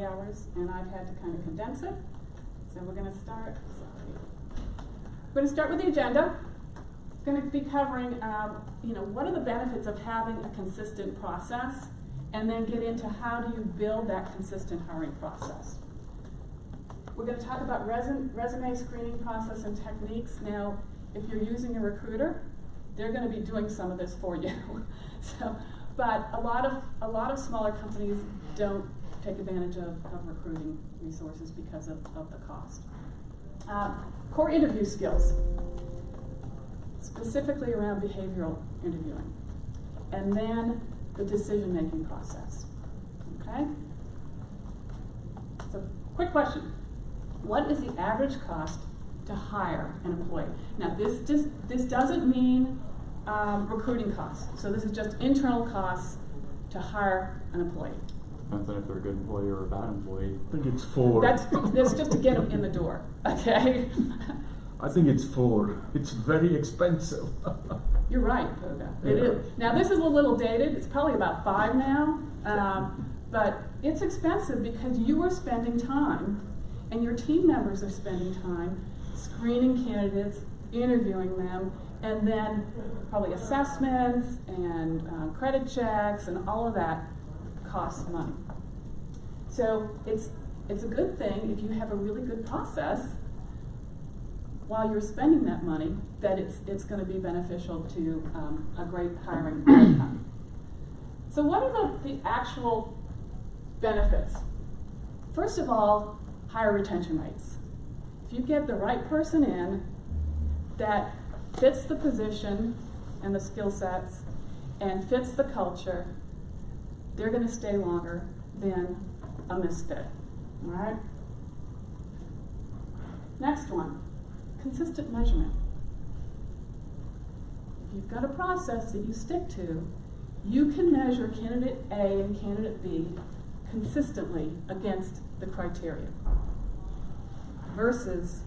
3 hours, and I've had to kind of condense it. So we're going to start, we're going to start with the agenda. Going to be covering, what are the benefits of having a consistent process, and then get into how do you build that consistent hiring process. We're going to talk about resume screening process and techniques. Now, if you're using a recruiter, they're going to be doing some of this for you. But a lot of smaller companies don't take advantage of recruiting resources because of the cost. Core interview skills, specifically around behavioral interviewing, and then the decision-making process. Okay? So, quick question. What is the average cost to hire an employee? Now, this doesn't mean recruiting costs. So this is just internal costs to hire an employee. Depends on if they're a good employee or a bad employee. I think it's 4. That's just to get them in the door, okay? I think it's 4. It's very expensive. You're right, Koga. It is. Now this is a little dated. It's probably about 5 now. But it's expensive because you are spending time, and your team members are spending time screening candidates, interviewing them, and then probably assessments and credit checks and all of that costs money. So it's a good thing if you have a really good process while you're spending that money, that it's going to be beneficial to a great hiring outcome. So what are the actual benefits? First of all, higher retention rates. If you get the right person in that fits the position and the skill sets and fits the culture, they're going to stay longer than a misfit. All right? Next one, consistent measurement. If you've got a process that you stick to, you can measure candidate A and candidate B consistently against the criteria, versus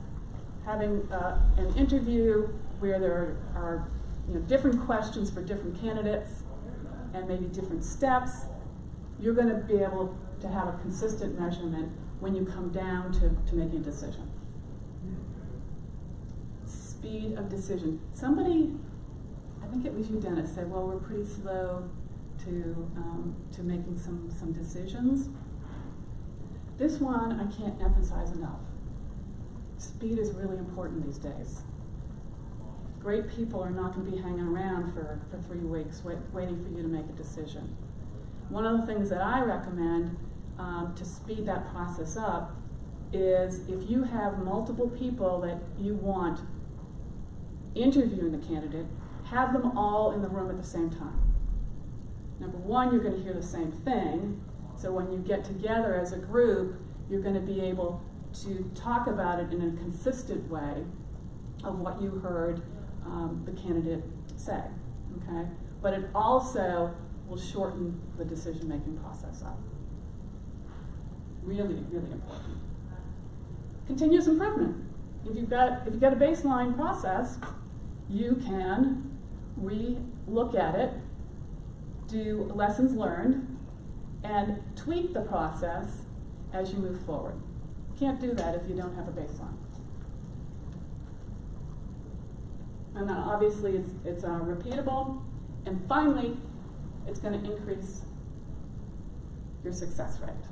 having an interview where there are different questions for different candidates and maybe different steps. You're going to be able to have a consistent measurement when you come down to making a decision. Speed of decision. Somebody, I think it was you, Dennis, said, well, we're pretty slow to making some decisions. This one I can't emphasize enough. Speed is really important these days. Great people are not going to be hanging around for 3 weeks waiting for you to make a decision. One of the things that I recommend to speed that process up is if you have multiple people that you want interviewing the candidate, have them all in the room at the same time. Number one, you're going to hear the same thing, so when you get together as a group, you're going to be able to talk about it in a consistent way of what you heard the candidate say, okay? But it also will shorten the decision-making process up. Really, really important. Continuous improvement. If you've got a baseline process, you can re-look at it, do lessons learned, and tweak the process as you move forward. You can't do that if you don't have a baseline. And then obviously it's repeatable, and finally, it's going to increase your success rate.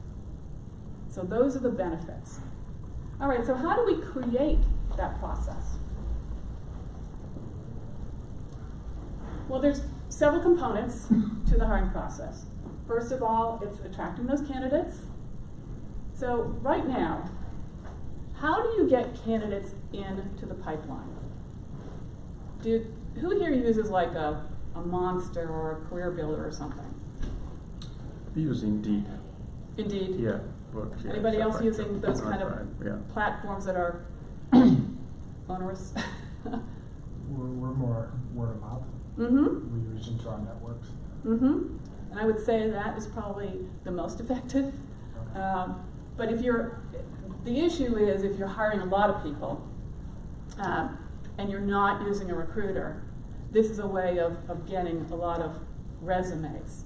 So those are the benefits. All right, so how do we create that process? Well, there's several components to the hiring process. First of all, it's attracting those candidates. So right now, how do you get candidates into the pipeline? Who here uses like a Monster or a Career Builder or something? We use Indeed. Indeed? Yeah. Anybody else using those kind of platforms that are onerous? We're more word of mouth. Mm-hmm. We use into our networks. Mm-hmm. And I would say that is probably the most effective. Okay. But the issue is if you're hiring a lot of people and you're not using a recruiter, this is a way of getting a lot of resumes.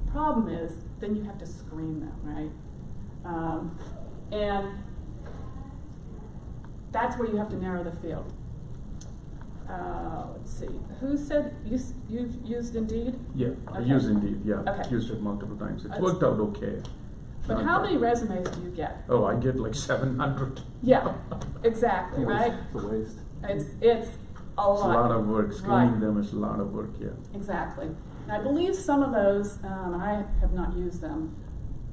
The problem is then you have to screen them, right? And that's where you have to narrow the field. Let's see, who said you've used Indeed? Yeah, I Okay. use Indeed, yeah. Okay. Used it multiple times. It's That's- worked out okay. But Not how bad. many resumes do you get? Oh, I get like 700. Yeah, exactly, right? It's a waste. It's a It's a lot of work. Screening Right. them is a lot of work, yeah. Exactly. And I believe some of those, I have not used them,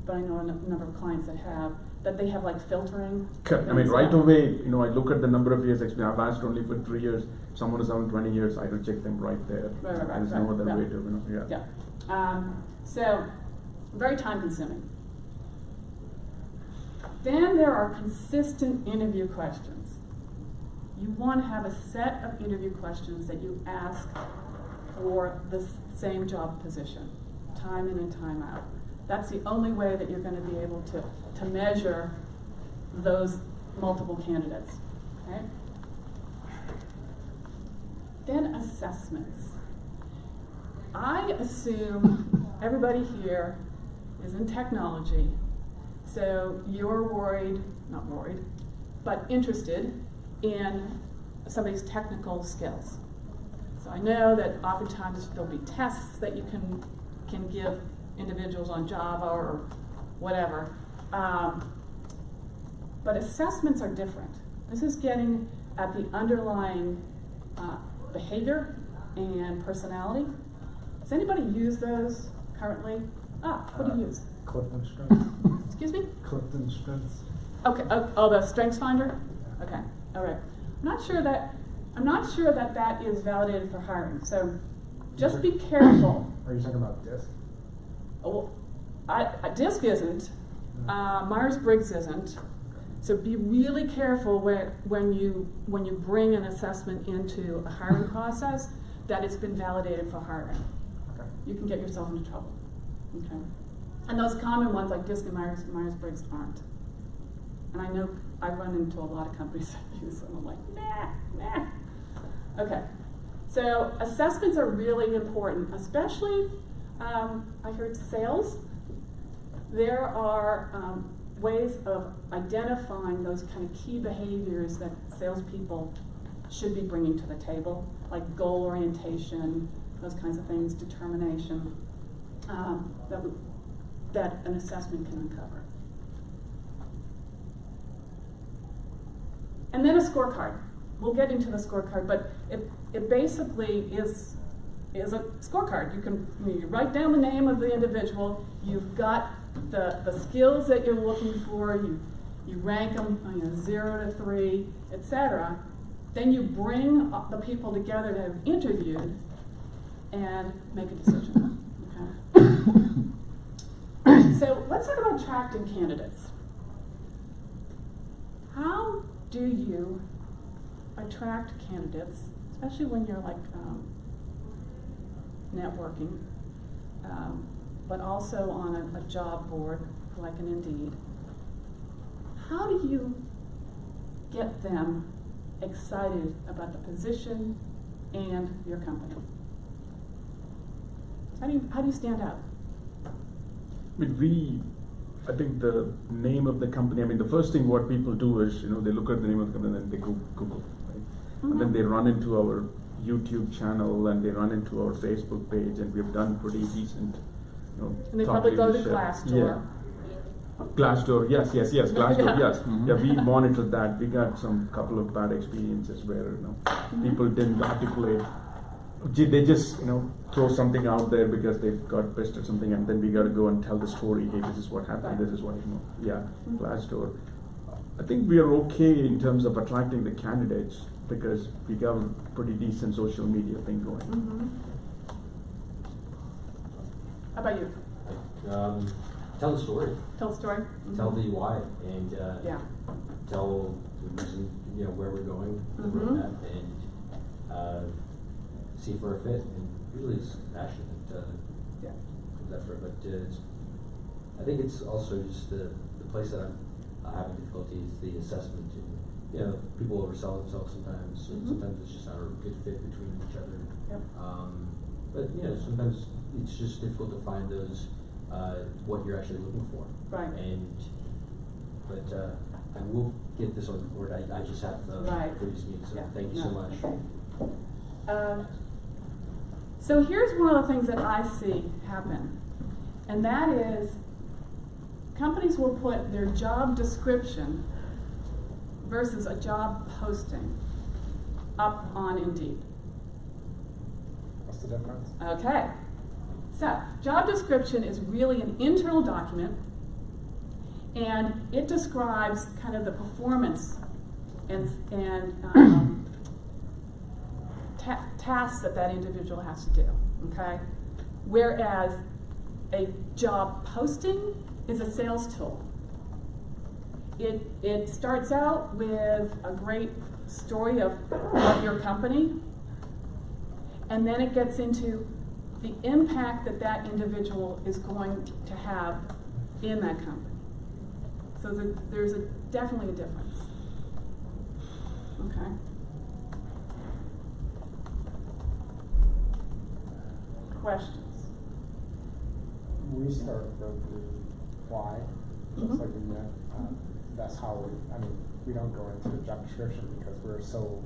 but I know a number of clients that have, that they have like filtering. I mean, things, right yeah. away, I look at the number of years experience. I've asked only for 3 years. Someone is around 20 years, I reject them right there. Right, There's right, no other yeah. way to, yeah. Yeah. So, very time consuming. Then there are consistent interview questions. You want to have a set of interview questions that you ask for the same job position, time in and time out. That's the only way that you're going to be able to measure those multiple candidates. Okay? Then assessments. I assume everybody here is in technology, so you're not worried, but interested in somebody's technical skills. So I know that oftentimes there'll be tests that you can give individuals on Java or whatever, but assessments are different. This is getting at the underlying behavior and personality. Does anybody use those currently? What do you use? Clifton Strengths. Excuse me? Clifton Strengths. Okay. Oh, the Strengths Finder. Okay. All right. I'm not sure that that is validated for hiring. So just be careful. Are you talking about DISC? Oh, DISC isn't. Myers-Briggs isn't. So be really careful when you bring an assessment into a hiring process that it's been validated for hiring. Okay. You can get yourself into trouble. Okay. And those common ones like DISC and Myers-Briggs aren't. And I know I run into a lot of companies that use them. I'm like, nah. Okay. So assessments are really important, especially I heard sales. There are ways of identifying those kind of key behaviors that salespeople should be bringing to the table, like goal orientation, those kinds of things, determination, that an assessment can uncover. And then a scorecard. We'll get into the scorecard, but it basically is a scorecard. You write down the name of the individual, you've got the skills that you're looking for, you rank them 0 to 3, etc. Then you bring the people together that have interviewed and make a decision. Okay. So let's talk about attracting candidates. How do you attract candidates, especially when you're like networking, but also on a job board like an Indeed? How do you get them excited about the position and your company? How do you stand out? I think the name of the company, the first thing what people do is, they look at the name of the company and then they Google, right? Mm-hmm. And then they run into our YouTube channel and they run into our Facebook page, and we've done pretty decent, And they thought probably go to leadership. Glassdoor. Yeah. Glassdoor, yes, Glassdoor, Yeah. yes. Mhm. Yeah, we monitored that. We got some couple of bad experiences where, Mm-hmm. people didn't articulate. They just, throw something out there because they got pissed at something, and then we got to go and tell the story. Hey, this is what happened. Right. This is what, yeah, Mhm. Glassdoor. I think we are okay in terms of attracting the candidates because we got a pretty decent social media thing going. Mm-hmm. How about you? Tell the story. Tell the story. Mm-hmm. Tell the why, and Yeah. tell the reason, where we're going, the Mhm. roadmap, and see for a fit. And really, it's passion that Yeah. comes after it. But I think it's also just the place that I'm having difficulty is the assessment. And, people oversell themselves sometimes, and Mhm. sometimes it's just not a good fit between each other. Yep. But sometimes it's just difficult to find those what you're actually looking for. Right. And but, I will get this on the board, I just have the Right. previous meeting, so Yeah. thank you so No, much. okay. So here's one of the things that I see happen, and that is companies will put their job description versus a job posting up on Indeed. What's the difference? Okay. So, job description is really an internal document, and it describes kind of the performance and tasks that that individual has to do, okay? Whereas a job posting is a sales tool. It starts out with a great story of your company, and then it gets into the impact that that individual is going to have in that company. So there's definitely a difference. Okay. Questions? We start to go through why, just like you meant. That's how we don't go into the job description because we're so,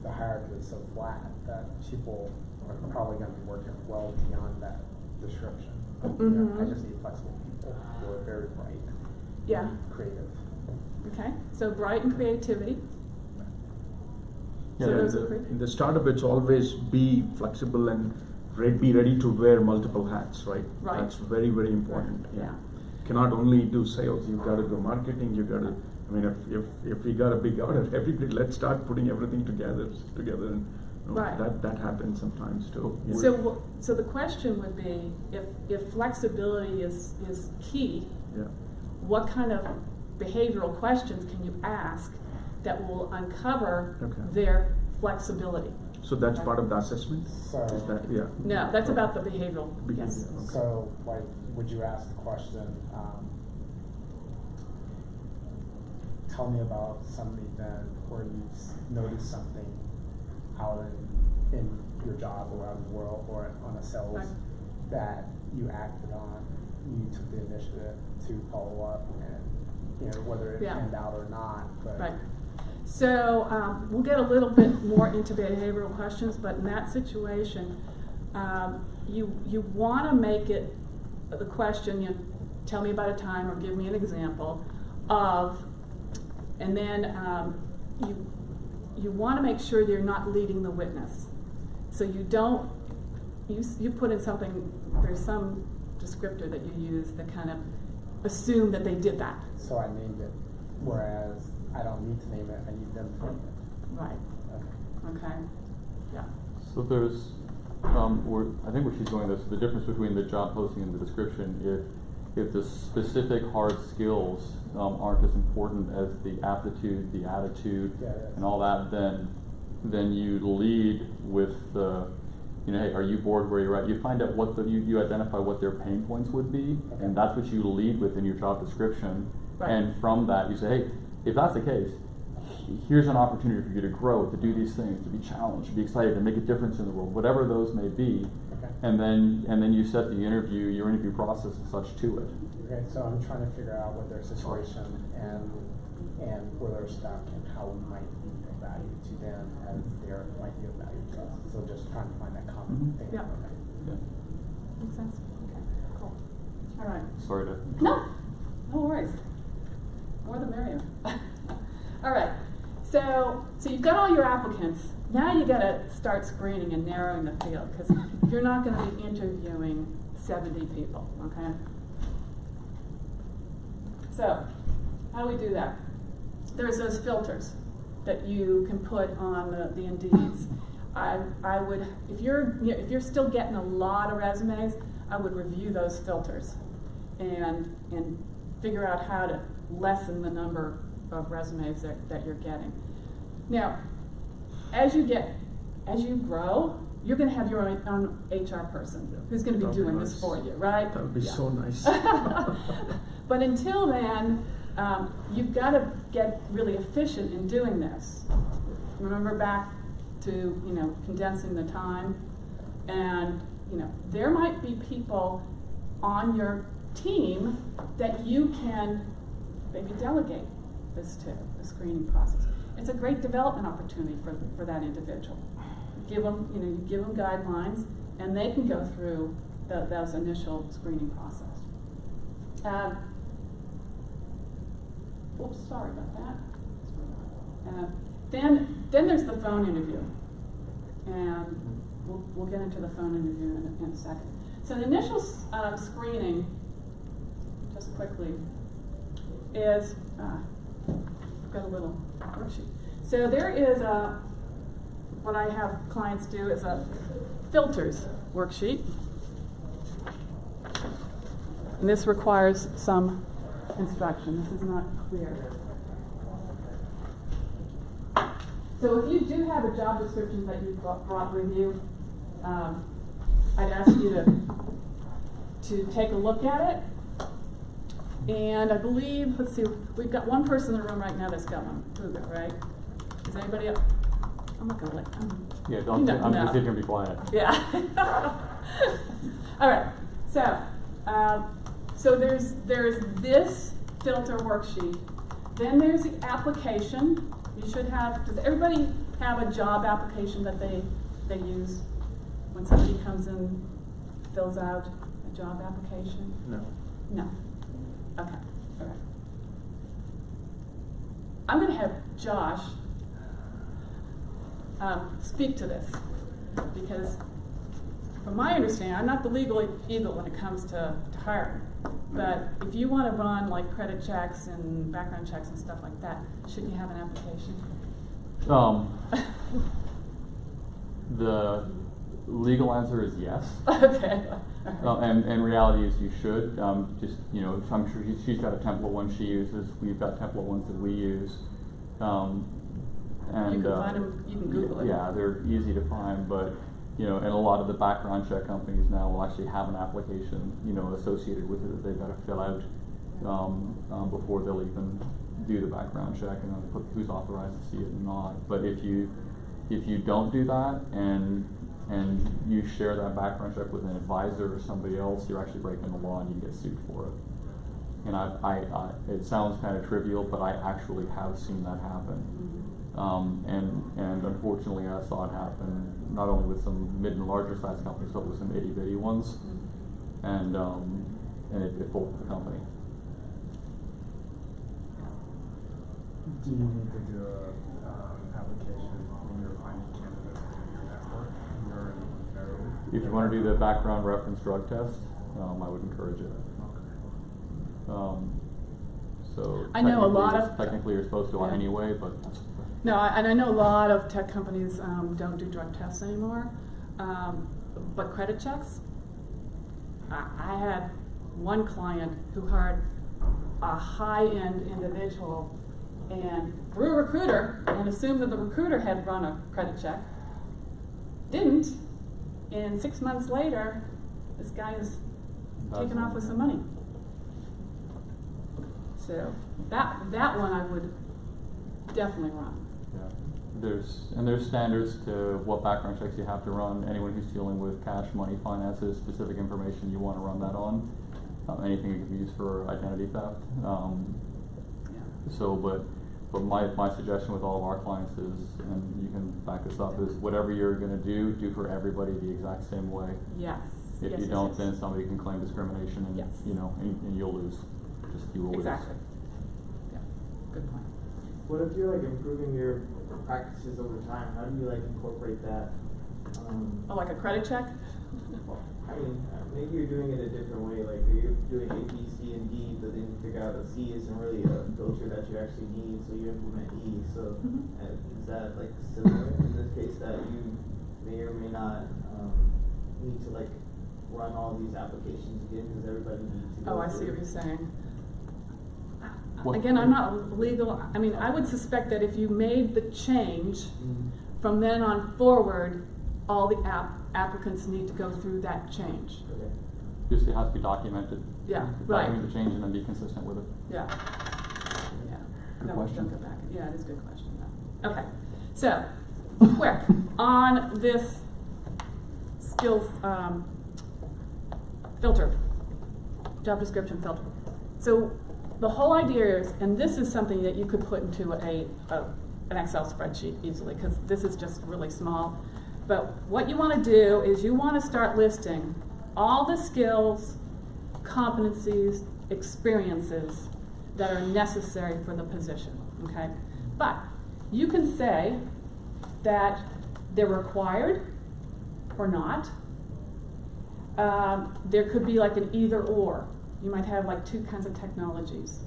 the hierarchy is so flat that people are probably going to be working well beyond that description. You know, I just need flexible people who are very bright, Yeah. creative. Okay. So bright and creativity. Yeah, So in those are the, great. in the startup, it's always be flexible and be ready to wear multiple hats, right? Right. That's very, very important. Yeah. Cannot only do sales, you've got to do marketing, you've got to, I mean, if we got a big order, everybody, let's start putting everything together and you know, Right. that happens sometimes too. Yeah. So the question would be, if flexibility is key, Yeah. what kind of behavioral questions can you ask that will uncover Okay. their flexibility? So that's part of the assessment? So, Is that, yeah? No, that's about the behavioral. Yes. Behavior, okay. so like, would you ask the question, tell me about some event where you've noticed something out in your job or out in the world or on a sales Right. that you acted on, you took the initiative to follow up and, you know, whether it Yeah. panned out or not, but. Right. So we'll get a little bit more into behavioral questions, but in that situation, you want to make it the question, you know, tell me about a time or give me an example of, and then you want to make sure you're not leading the witness. So you don't, you put in something, there's some descriptor that you use that kind of assume that they did that. So I named it, whereas I don't need to name it, I need them to name it. Right. Okay. Okay. Yeah. So there's, I think where she's going this, the difference between the job posting and the description, if the specific hard skills aren't as important as the aptitude, the attitude, and all that, then you lead with the, you know, hey, are you bored where you're at? You find out what you identify what their pain points would be, and that's what you lead with in your job description. Right. And from that, you say, hey, if that's the case, here's an opportunity for you to grow, to do these things, to be challenged, to be excited, to make a difference in the world, whatever those may be. Okay. And then you set your interview process and such to it. Okay, so I'm trying to figure out what their situation and where they're stuck and how we might be of value to them as they might be of value to us. So just trying to find that common thing. Yeah. Okay. Yeah. Makes sense? Okay, cool. All right. Sorry to. No worries. More the merrier. All right. So you've got all your applicants. Now you got to start screening and narrowing the field because you're not going to be interviewing 70 people, okay? So how do we do that? There's those filters that you can put on the Indeeds. I would, if you're still getting a lot of resumes, I would review those filters and figure out how to lessen the number of resumes that you're getting. Now, as you grow, you're going to have your own HR person who's going to be doing this for you, right? That would be so nice. But until then, you've got to get really efficient in doing this. Remember back to, condensing the time, and, there might be people on your team that you can maybe delegate this to, the screening process. It's a great development opportunity for that individual. Give them, you give them guidelines, and they can go through those initial screening process. Oops, sorry about that. Then there's the phone interview, and we'll get into the phone interview in a second. So the initial screening, just quickly, is I've got a little worksheet. So there is what I have clients do is a filters worksheet, and this requires some instruction. This is not clear. So if you do have a job description that you brought with you, I'd ask you to take a look at it. And I believe, let's see, we've got one person in the room right now that's got one. Hugo, right? Is anybody else? I'm not gonna let. Yeah, don't. I'm just sitting here and be quiet. Yeah. All right. So there's this filter worksheet. Then there's the application. You should have. Does everybody have a job application that they use when somebody comes in, fills out a job application? No. No. Okay. All right. I'm going to have Josh speak to this, because from my understanding, I'm not the legal eagle when it comes to hiring, but if you want to run like credit checks and background checks and stuff like that, shouldn't you have an application? The legal answer is yes. Okay. And reality is you should. Just, I'm sure she's got a template one she uses. We've got template ones that we use. And you can find them, you can Google it. Yeah, they're easy to find, but and a lot of the background check companies now will actually have an application, associated with it that they've got to fill out before they'll even do the background check, and they'll put who's authorized to see it and not. But if you don't do that and you share that background check with an advisor or somebody else, you're actually breaking the law and you get sued for it. And it sounds kind of trivial, but I actually have seen that happen. And unfortunately, I saw it happen not only with some mid and larger size companies, but with some itty bitty ones, and it folded the company. Do you need to do an application when you're finding candidates in your network? If you want to do the background reference drug test, I would encourage it. So I know a lot of technically you're supposed to anyway, but no, and I know a lot of tech companies don't do drug tests anymore, but credit checks. I had one client who hired a high-end individual and through a recruiter and assumed that the recruiter had run a credit check. Didn't. And 6 months later, this guy is taken off with some money. So that one I would definitely run. Yeah, there's standards to what background checks you have to run. Anyone who's dealing with cash, money, finances, specific information, you want to run that on. Anything that can be used for identity theft. So, but my suggestion with all of our clients is, and you can back this up, is whatever you're going to do for everybody the exact same way. Yes. If you don't, then somebody can claim discrimination, and and you'll lose. Just you will lose. Exactly. Yeah. Good point. What if you're improving your practices over time? How do you incorporate that? Like a credit check? I mean, maybe you're doing it a different way. You're doing A, B, C, and D, but then you figure out that C isn't really a filter that you actually need, so you implement E. So is that similar in this case, that you may or may not need to run all these applications again because everybody needs to go Oh, I see what you're saying. What? Again, I'm not legal. I mean, I would suspect that if you made the change, from then on forward, all the applicants need to go through that change. Okay. Just it has to be documented. Yeah, right. Document the change and then be consistent with it. Yeah. Good No, question. don't go back. Yeah, it is a good question. Though. Okay, so quick on this skills filter, job description filter. So the whole idea is, and this is something that you could put into an Excel spreadsheet easily, because this is just really small. But what you want to do is you want to start listing all the skills, competencies, experiences that are necessary for the position, okay? But you can say that they're required or not. There could be like an either or. You might have like two kinds of technologies.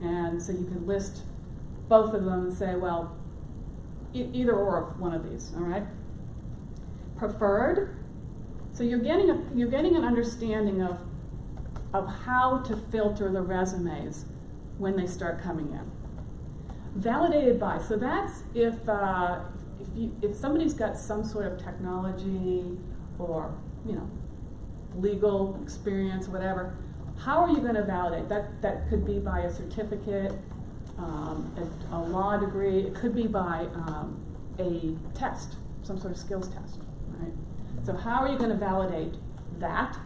And so you could list both of them and say, well, either or of one of these, all right? Preferred. So you're getting an understanding of how to filter the resumes when they start coming in. Validated by. So that's if somebody's got some sort of technology or legal experience, whatever. How are you going to validate that? That could be by a certificate, a law degree. It could be by a test, some sort of skills test, right? So how are you going to validate that?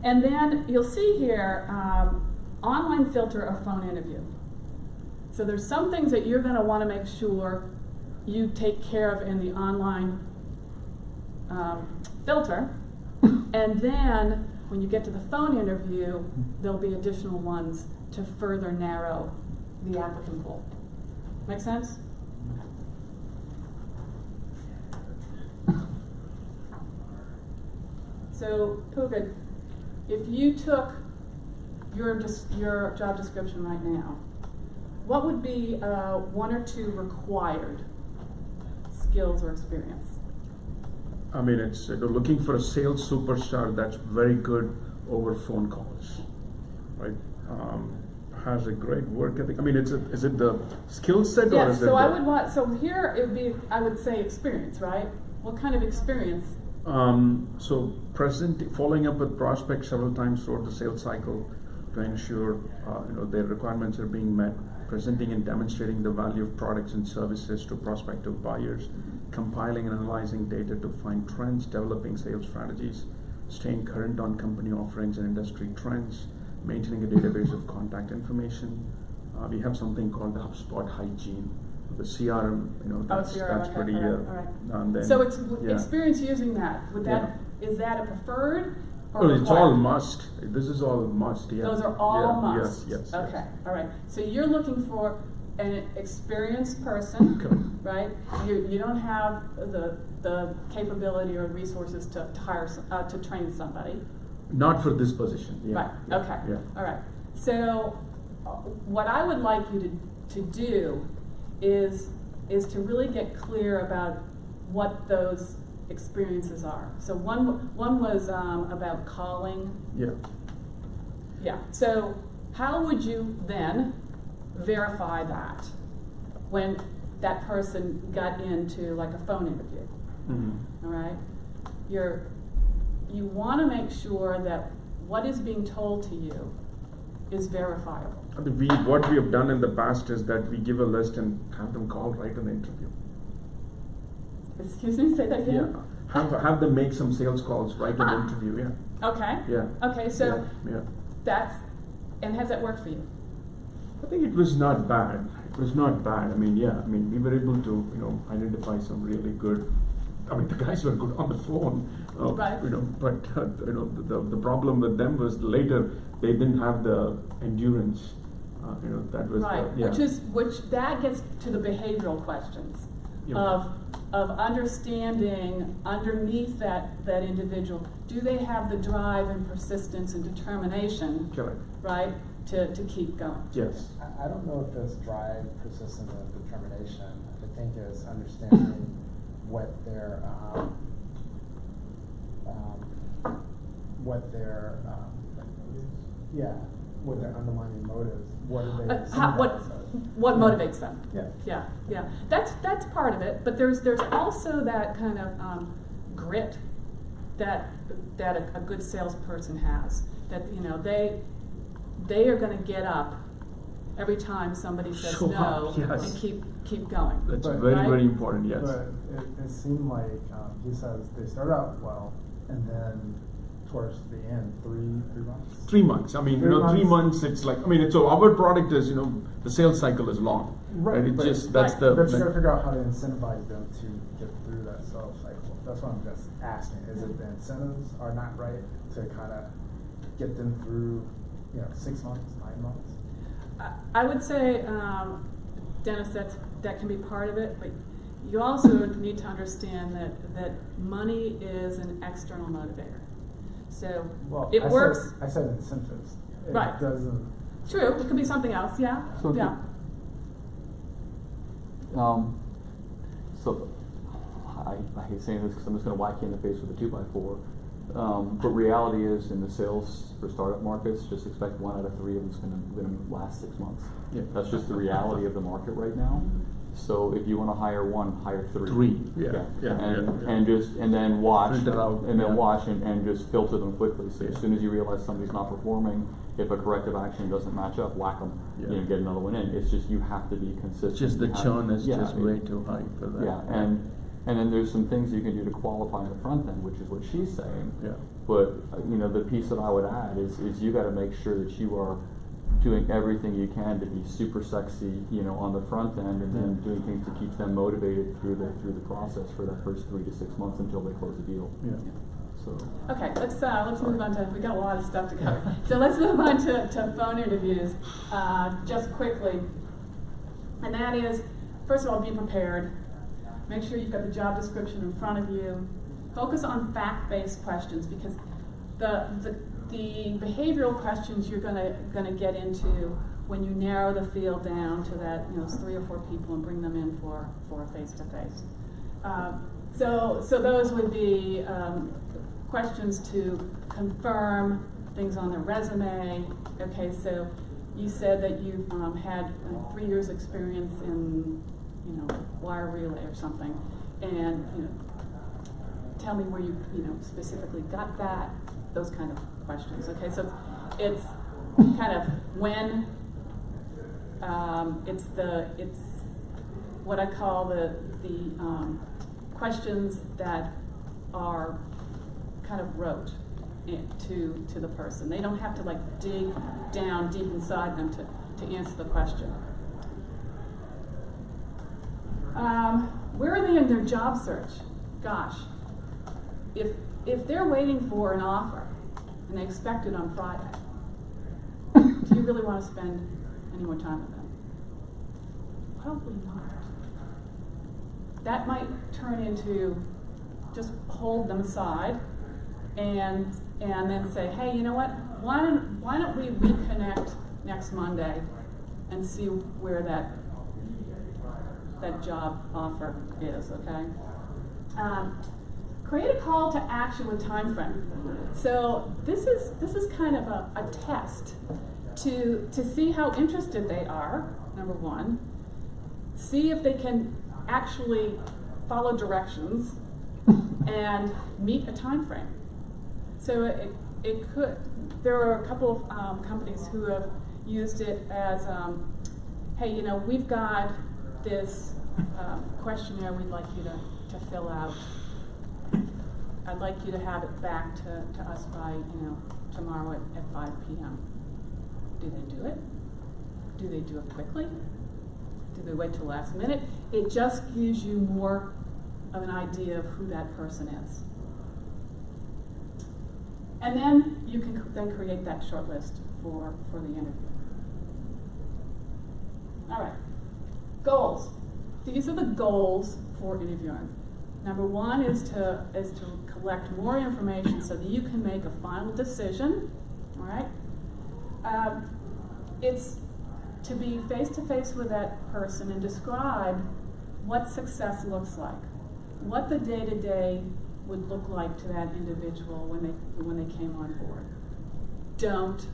And then you'll see here, online filter or phone interview. So there's some things that you're going to want to make sure you take care of in the online filter. And then when you get to the phone interview, there'll be additional ones to further narrow the applicant pool. Make sense? So, Pugad, if you took your job description right now, what would be one or two required skills or experience? I mean, it's looking for a sales superstar that's very good over phone calls, right? Has a great work ethic. I mean, is it the skill set or Yes, is it so I would want, so here it would be, I would say experience, right? What kind of experience? So following up with prospects several times throughout the sales cycle to ensure their requirements are being met, presenting and demonstrating the value of products and services to prospective buyers, compiling and analyzing data to find trends, developing sales strategies, staying current on company offerings and industry trends, maintaining a database of contact information. We have something called HubSpot Hygiene. The CRM, that's CRM, pretty. all right. And then, So it's experience using that. Is that a preferred or it's all required? must. This is all must. Yeah. Those are all must. Yes. Okay. Yes. All right. So you're looking for an experienced person, right? You don't have the capability or resources to hire to train somebody. Not for this position. Yeah. Right. Yeah. Okay. Yeah. All right. So what I would like you to do is to really get clear about what those experiences are. So one was about calling. Yeah. Yeah. So how would you then verify that when that person got into like a phone interview? Mm-hmm. All right. You want to make sure that what is being told to you is verifiable. What we have done in the past is that we give a list and have them call right in the interview. Excuse me, say that again? Yeah. Have them make some sales calls right in the interview, yeah. Okay. Yeah. Okay, so yeah. and has that worked for you? I think it was not bad. It was not bad. I mean, we were able to, identify some really good. I mean, the guys were good on the phone, right. But the problem with them was later they didn't have the endurance. That was right. Which that gets to the behavioral questions of understanding underneath that individual. Do they have the drive and persistence and determination? Correct. Right, to keep going. Yes. I don't know if this drive, persistence, and determination. I think is understanding what their underlying motives. What do they? What motivates them? Yeah. Yeah. That's part of it. But there's also that kind of grit that a good salesperson has. That they are going to get up every time somebody says no yes. and keep going. That's very important. Yes. But it seemed like he says they start out well, and then towards the end, 3 months? 3 months. I mean, 3 months. It's like, I mean, so our product is, the sales cycle is long, right? It's but- just that's the. But you gotta figure out how to incentivize them to get through that sales cycle. That's what I'm just asking. Is it the incentives are not right to kind of get them through, 6 months, 9 months? I would say, Dennis, that can be part of it, but you also need to understand that money is an external motivator. So it works. I said incentives. It Right. doesn't. True, it could be something else. Yeah. So yeah. So I hate saying this because I'm just going to whack you in the face with a 2x4. But reality is, in the sales for startup markets, just expect 1 out of 3 of them's going to last 6 months. Yeah. That's just the reality of the market right now. So if you want to hire 1, hire 3. 3. Yeah. And then watch, Filter out, and then yeah. watch and just filter them quickly. So as soon as you realize somebody's not performing, if a corrective action doesn't match up, whack them. Yeah. Get another one in. It's just you have to be consistent. It's just the You have- churn is yeah, just way too high for that. Yeah, and then there's some things you can do to qualify on the front end, which is what she's saying. Yeah. But the piece that I would add is you got to make sure that you are doing everything you can to be super sexy, on the front end, and then doing things to keep them motivated through the process for that first 3 to 6 months until they close the deal. Yeah. So. Okay, let's move on to. We got a lot of stuff to cover. So let's move on to phone interviews, just quickly. And that is, first of all, be prepared. Make sure you've got the job description in front of you. Focus on fact-based questions, because the behavioral questions you're gonna get into when you narrow the field down to that 3 or 4 people and bring them in for a face-to-face. So those would be questions to confirm things on their resume. Okay, so you said that you've had 3 years experience in wire relay or something, and tell me where you specifically got that. Those kind of questions. Okay, so it's kind of when. It's what I call the questions that are kind of rote to the person. They don't have to dig down deep inside them to answer the question. Where are they in their job search? Gosh, if they're waiting for an offer and they expect it on Friday, do you really want to spend any more time with them? Probably not. That might turn into just hold them aside and then say, hey, you know what? Why don't we reconnect next Monday and see where that job offer is, okay? Create a call to action with time frame. So this is kind of a test to see how interested they are, number one. See if they can actually follow directions and meet a time frame. So it could, there are a couple of companies who have used it as, hey, we've got this questionnaire we'd like you to fill out. I'd like you to have it back to us by, tomorrow at 5 p.m. Do they do it? Do they do it quickly? Do they wait till last minute? It just gives you more of an idea of who that person is. And then you can then create that short list for the interview. All right, goals. These are the goals for interviewing. Number one is to collect more information so that you can make a final decision. All right. It's to be face-to-face with that person and describe what success looks like, what the day-to-day would look like to that individual when they came on board. Don't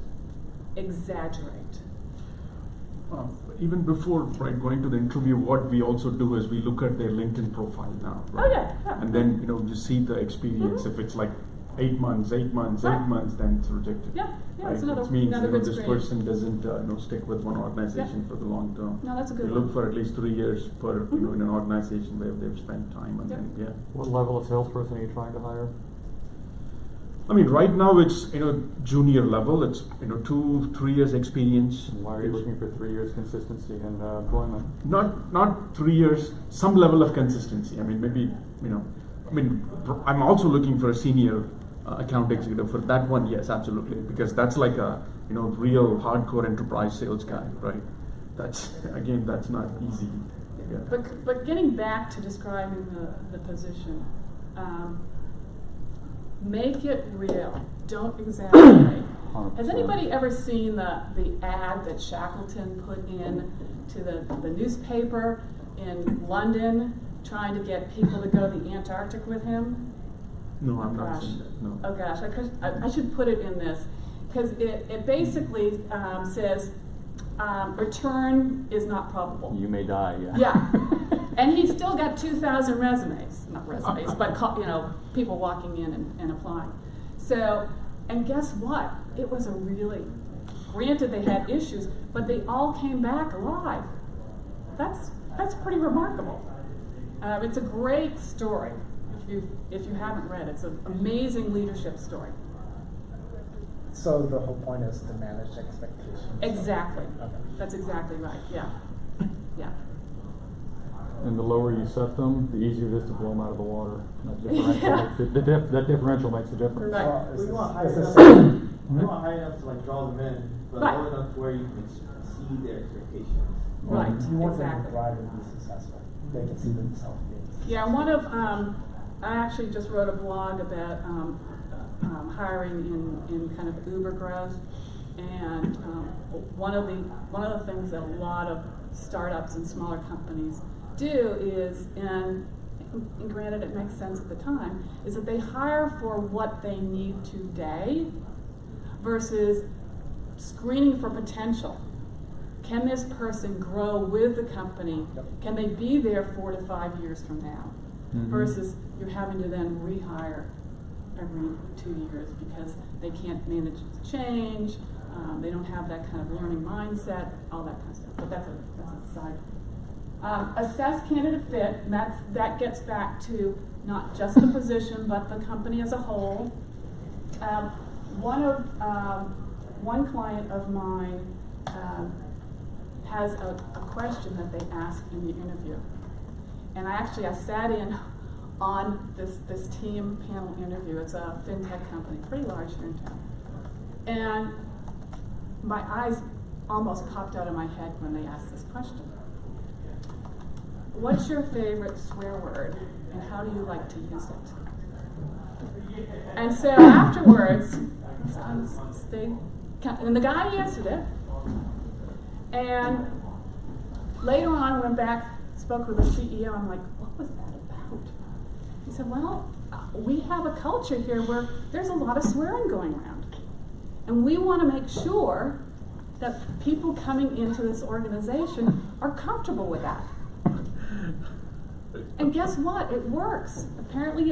exaggerate. Even before going to the interview, what we also do is we look at their LinkedIn profile now. Right? Oh yeah. And then you see the experience. If it's like 8 months, 8 months, Right. 8 months, then it's rejected. Yeah, Right? it's another Which means good this screen. person doesn't stick with one organization for the long term. No, that's a We good look one. for at least 3 years per in an organization where they've spent time and Yep. then What level of salesperson are you trying to hire? I mean, right now it's, junior level, it's, 2-3 years experience. Why are you looking for 3 years consistency in employment? Not 3 years, some level of consistency. I mean, maybe, I'm also looking for a senior account executive. For that one, yes, absolutely, because that's like a, real hardcore enterprise sales guy, right? That's not easy. Yeah. But getting back to describing the position, make it real. Don't exaggerate. Has anybody ever seen the ad that Shackleton put in to the newspaper in London, trying to get people to go to the Antarctic with him? No, I'm not seeing that. No. Oh gosh, I should put it in this, because it basically says return is not probable. You may die. Yeah. Yeah, and he's still got 2,000 resumes, not resumes, but people walking in and applying. So, and guess what? It was granted they had issues, but they all came back alive. That's pretty remarkable. It's a great story. If you haven't read it, it's an amazing leadership story. So the whole point is to manage expectations. Exactly. Okay. That's exactly right. Yeah. Yeah. And the lower you set them, the easier it is to blow them out of the water. That differential, Yeah. that differential makes a difference. Right. Well, We want high is enough. this- We want high enough to like draw them in, but Right. low enough to where you can exceed their expectations. Right. You want them to Exactly. thrive and be successful. They can see themselves being successful. Yeah, I actually just wrote a blog about hiring in kind of Uber growth, and one of the things that a lot of startups and smaller companies do is, and granted it makes sense at the time, is that they hire for what they need today versus screening for potential. Can this person grow with the company? Yep. Can they be there 4 to 5 years from now? Mhm. Versus you're having to then rehire every 2 years because they can't manage change, they don't have that kind of learning mindset, all that kind of stuff. But that's a side. Assess candidate fit, and that gets back to not just the position, but the company as a whole. One client of mine has a question that they ask in the interview. And I sat in on this team panel interview. It's a fintech company, pretty large here in town. And my eyes almost popped out of my head when they asked this question. What's your favorite swear word, and how do you like to use it? And so afterwards, and the guy answered it. And later on, went back, spoke with the CEO. I'm like, what was that about? He said, well, we have a culture here where there's a lot of swearing going around. And we want to make sure that people coming into this organization are comfortable with that. And guess what? It works. Apparently,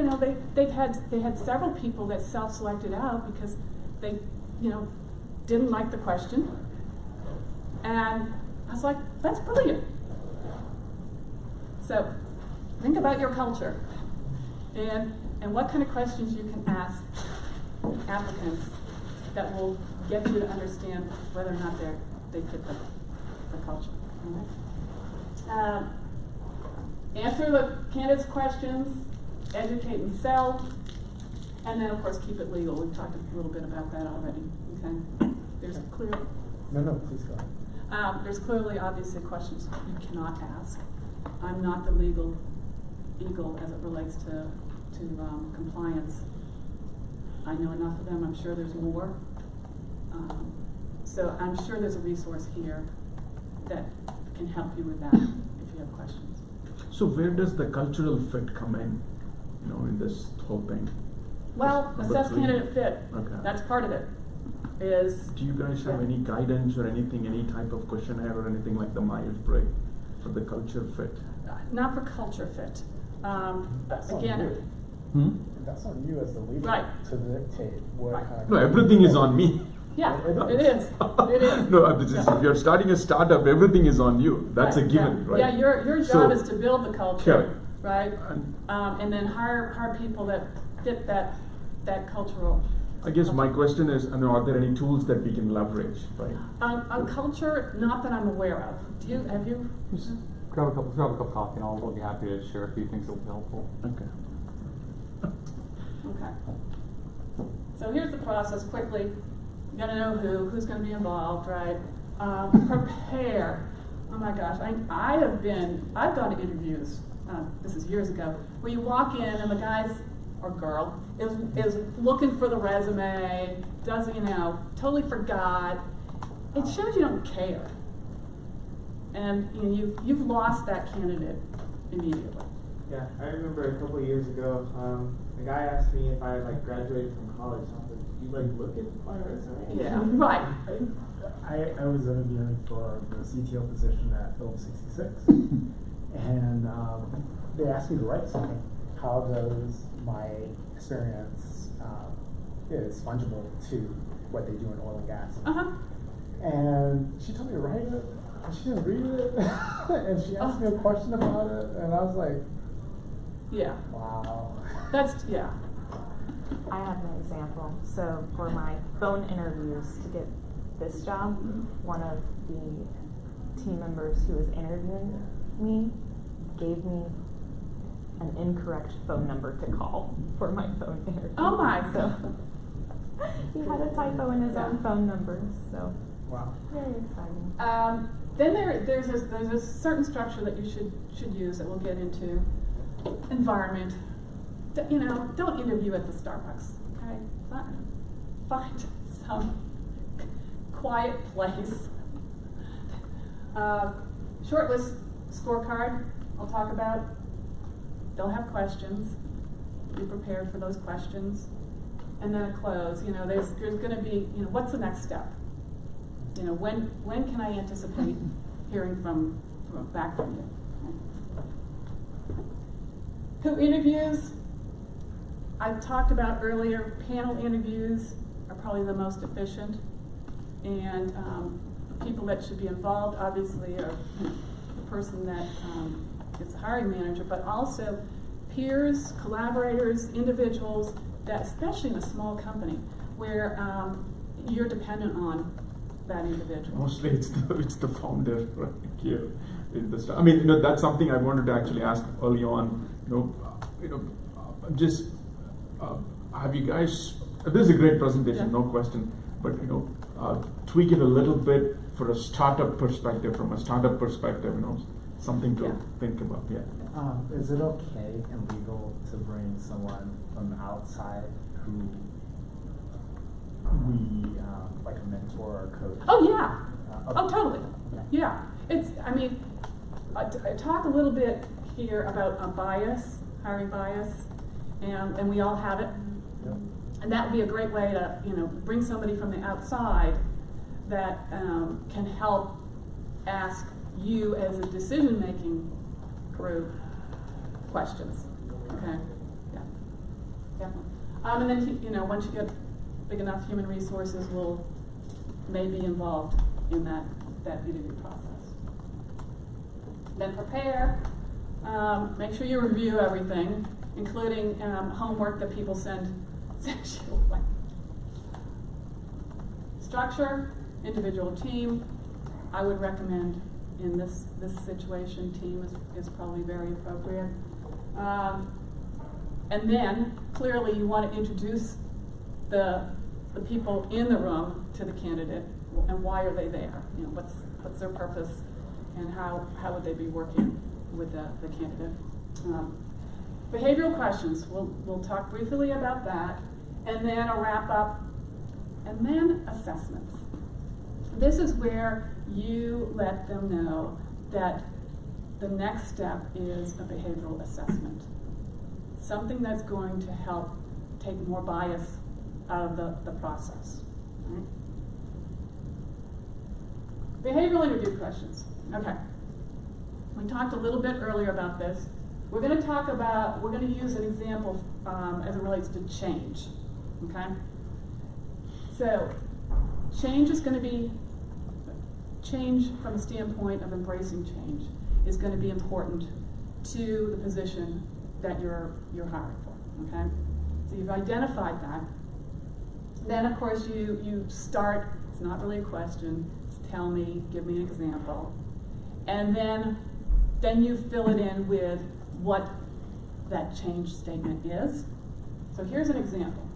they had several people that self-selected out because they, didn't like the question. And I was like, that's brilliant. So think about your culture and what kind of questions you can ask applicants that will get you to understand whether or not they fit the culture. Right? Answer the candidates' questions, educate and sell, and then of course keep it legal. We've talked a little bit about that already. Okay? There's Please go ahead. There's clearly, obviously, questions you cannot ask. I'm not the legal eagle as it relates to compliance. I know enough of them. I'm sure there's more. So I'm sure there's a resource here that can help you with that if you have questions. So where does the cultural fit come in, in this whole thing? Well, assess candidate fit. Okay. That's part of it. Do you guys have any guidance or anything, any type of questionnaire or anything like the Myers-Briggs for the culture fit? Not for culture fit. That's on Again, you. That's on you as the leader Right. to dictate what Right. kind of. No, everything is on me. yeah, It it is. It is. No, if you're starting a startup, everything is on you. That's a given, right? Yeah, your job So- is to build the culture, Correct. right? And then hire people that fit that cultural I guess my question is, are there any tools that we can leverage, right? On culture, not that I'm aware of. Have you? Just grab a cup of coffee, and I'll be happy to share a few things that will be helpful. Okay. Okay. So here's the process quickly. You gotta know who's gonna be involved, right? Prepare. Oh my gosh, I've gone to interviews, this is years ago, where you walk in and the guy's, or girl, is looking for the resume, totally forgot. It shows you don't care. And you've lost that candidate immediately. Yeah, I remember a couple of years ago, a guy asked me if I had graduated from college. I was like, "You look at my resume?" Yeah, right. I was interviewing for the CTO position at Phillips 66, and they asked me to write something. How does my experience is fungible to what they do in oil and gas? And she told me to write it, and she didn't read it, and she asked me a question about it, and I was like, yeah. wow. Yeah. I have an example. So for my phone interviews to get this job, one of the team members who was interviewing me gave me an incorrect phone number to call for my phone interview. Oh my. So he had a typo in his own phone number. So Wow. very exciting. Then there's a certain structure that you should use that we'll get into. Environment. Don't interview at the Starbucks. Okay, find some quiet place. Shortlist scorecard. I'll talk about. They'll have questions. Be prepared for those questions, and then a close. There's going to be. What's the next step? When can I anticipate hearing back from you? Who interviews? I've talked about earlier, panel interviews are probably the most efficient, and people that should be involved obviously are the person that is the hiring manager, but also peers, collaborators, individuals that, especially in a small company, where you're dependent on that individual. Mostly it's the founder, right? Here in the start. I mean, that's something I wanted to actually ask early on. Have you guys? This is a great presentation, no question. But tweak it a little bit for a startup perspective. From a startup perspective, something to think about. Yeah. Is it okay and legal to bring someone from the outside who we like a mentor or coach? Oh yeah. Oh totally. Okay. Yeah. I talk a little bit here about a bias, hiring bias, and we all have it. Yep. And that would be a great way to bring somebody from the outside that can help ask you as a decision-making group questions. Okay. Yeah. Definitely. And then once you get big enough, human resources will maybe involved in that interview process. Then prepare. Make sure you review everything, including homework that people send you. Structure, individual team. I would recommend in this situation, team is probably very appropriate. And then clearly you want to introduce the people in the room to the candidate, and why are they there? What's their purpose, and how would they be working with the candidate? Behavioral questions. We'll talk briefly about that, and then a wrap up, and then assessments. This is where you let them know that the next step is a behavioral assessment, something that's going to help take more bias out of the process. Right? Behavioral interview questions. Okay. We talked a little bit earlier about this. We're going to use an example as it relates to change. Okay? So, change is going to be, change from a standpoint of embracing change is going to be important to the position that you're hiring for. Okay? So you've identified that. Then of course you start, it's not really a question, it's tell me, give me an example. And then you fill it in with what that change statement is. So here's an example.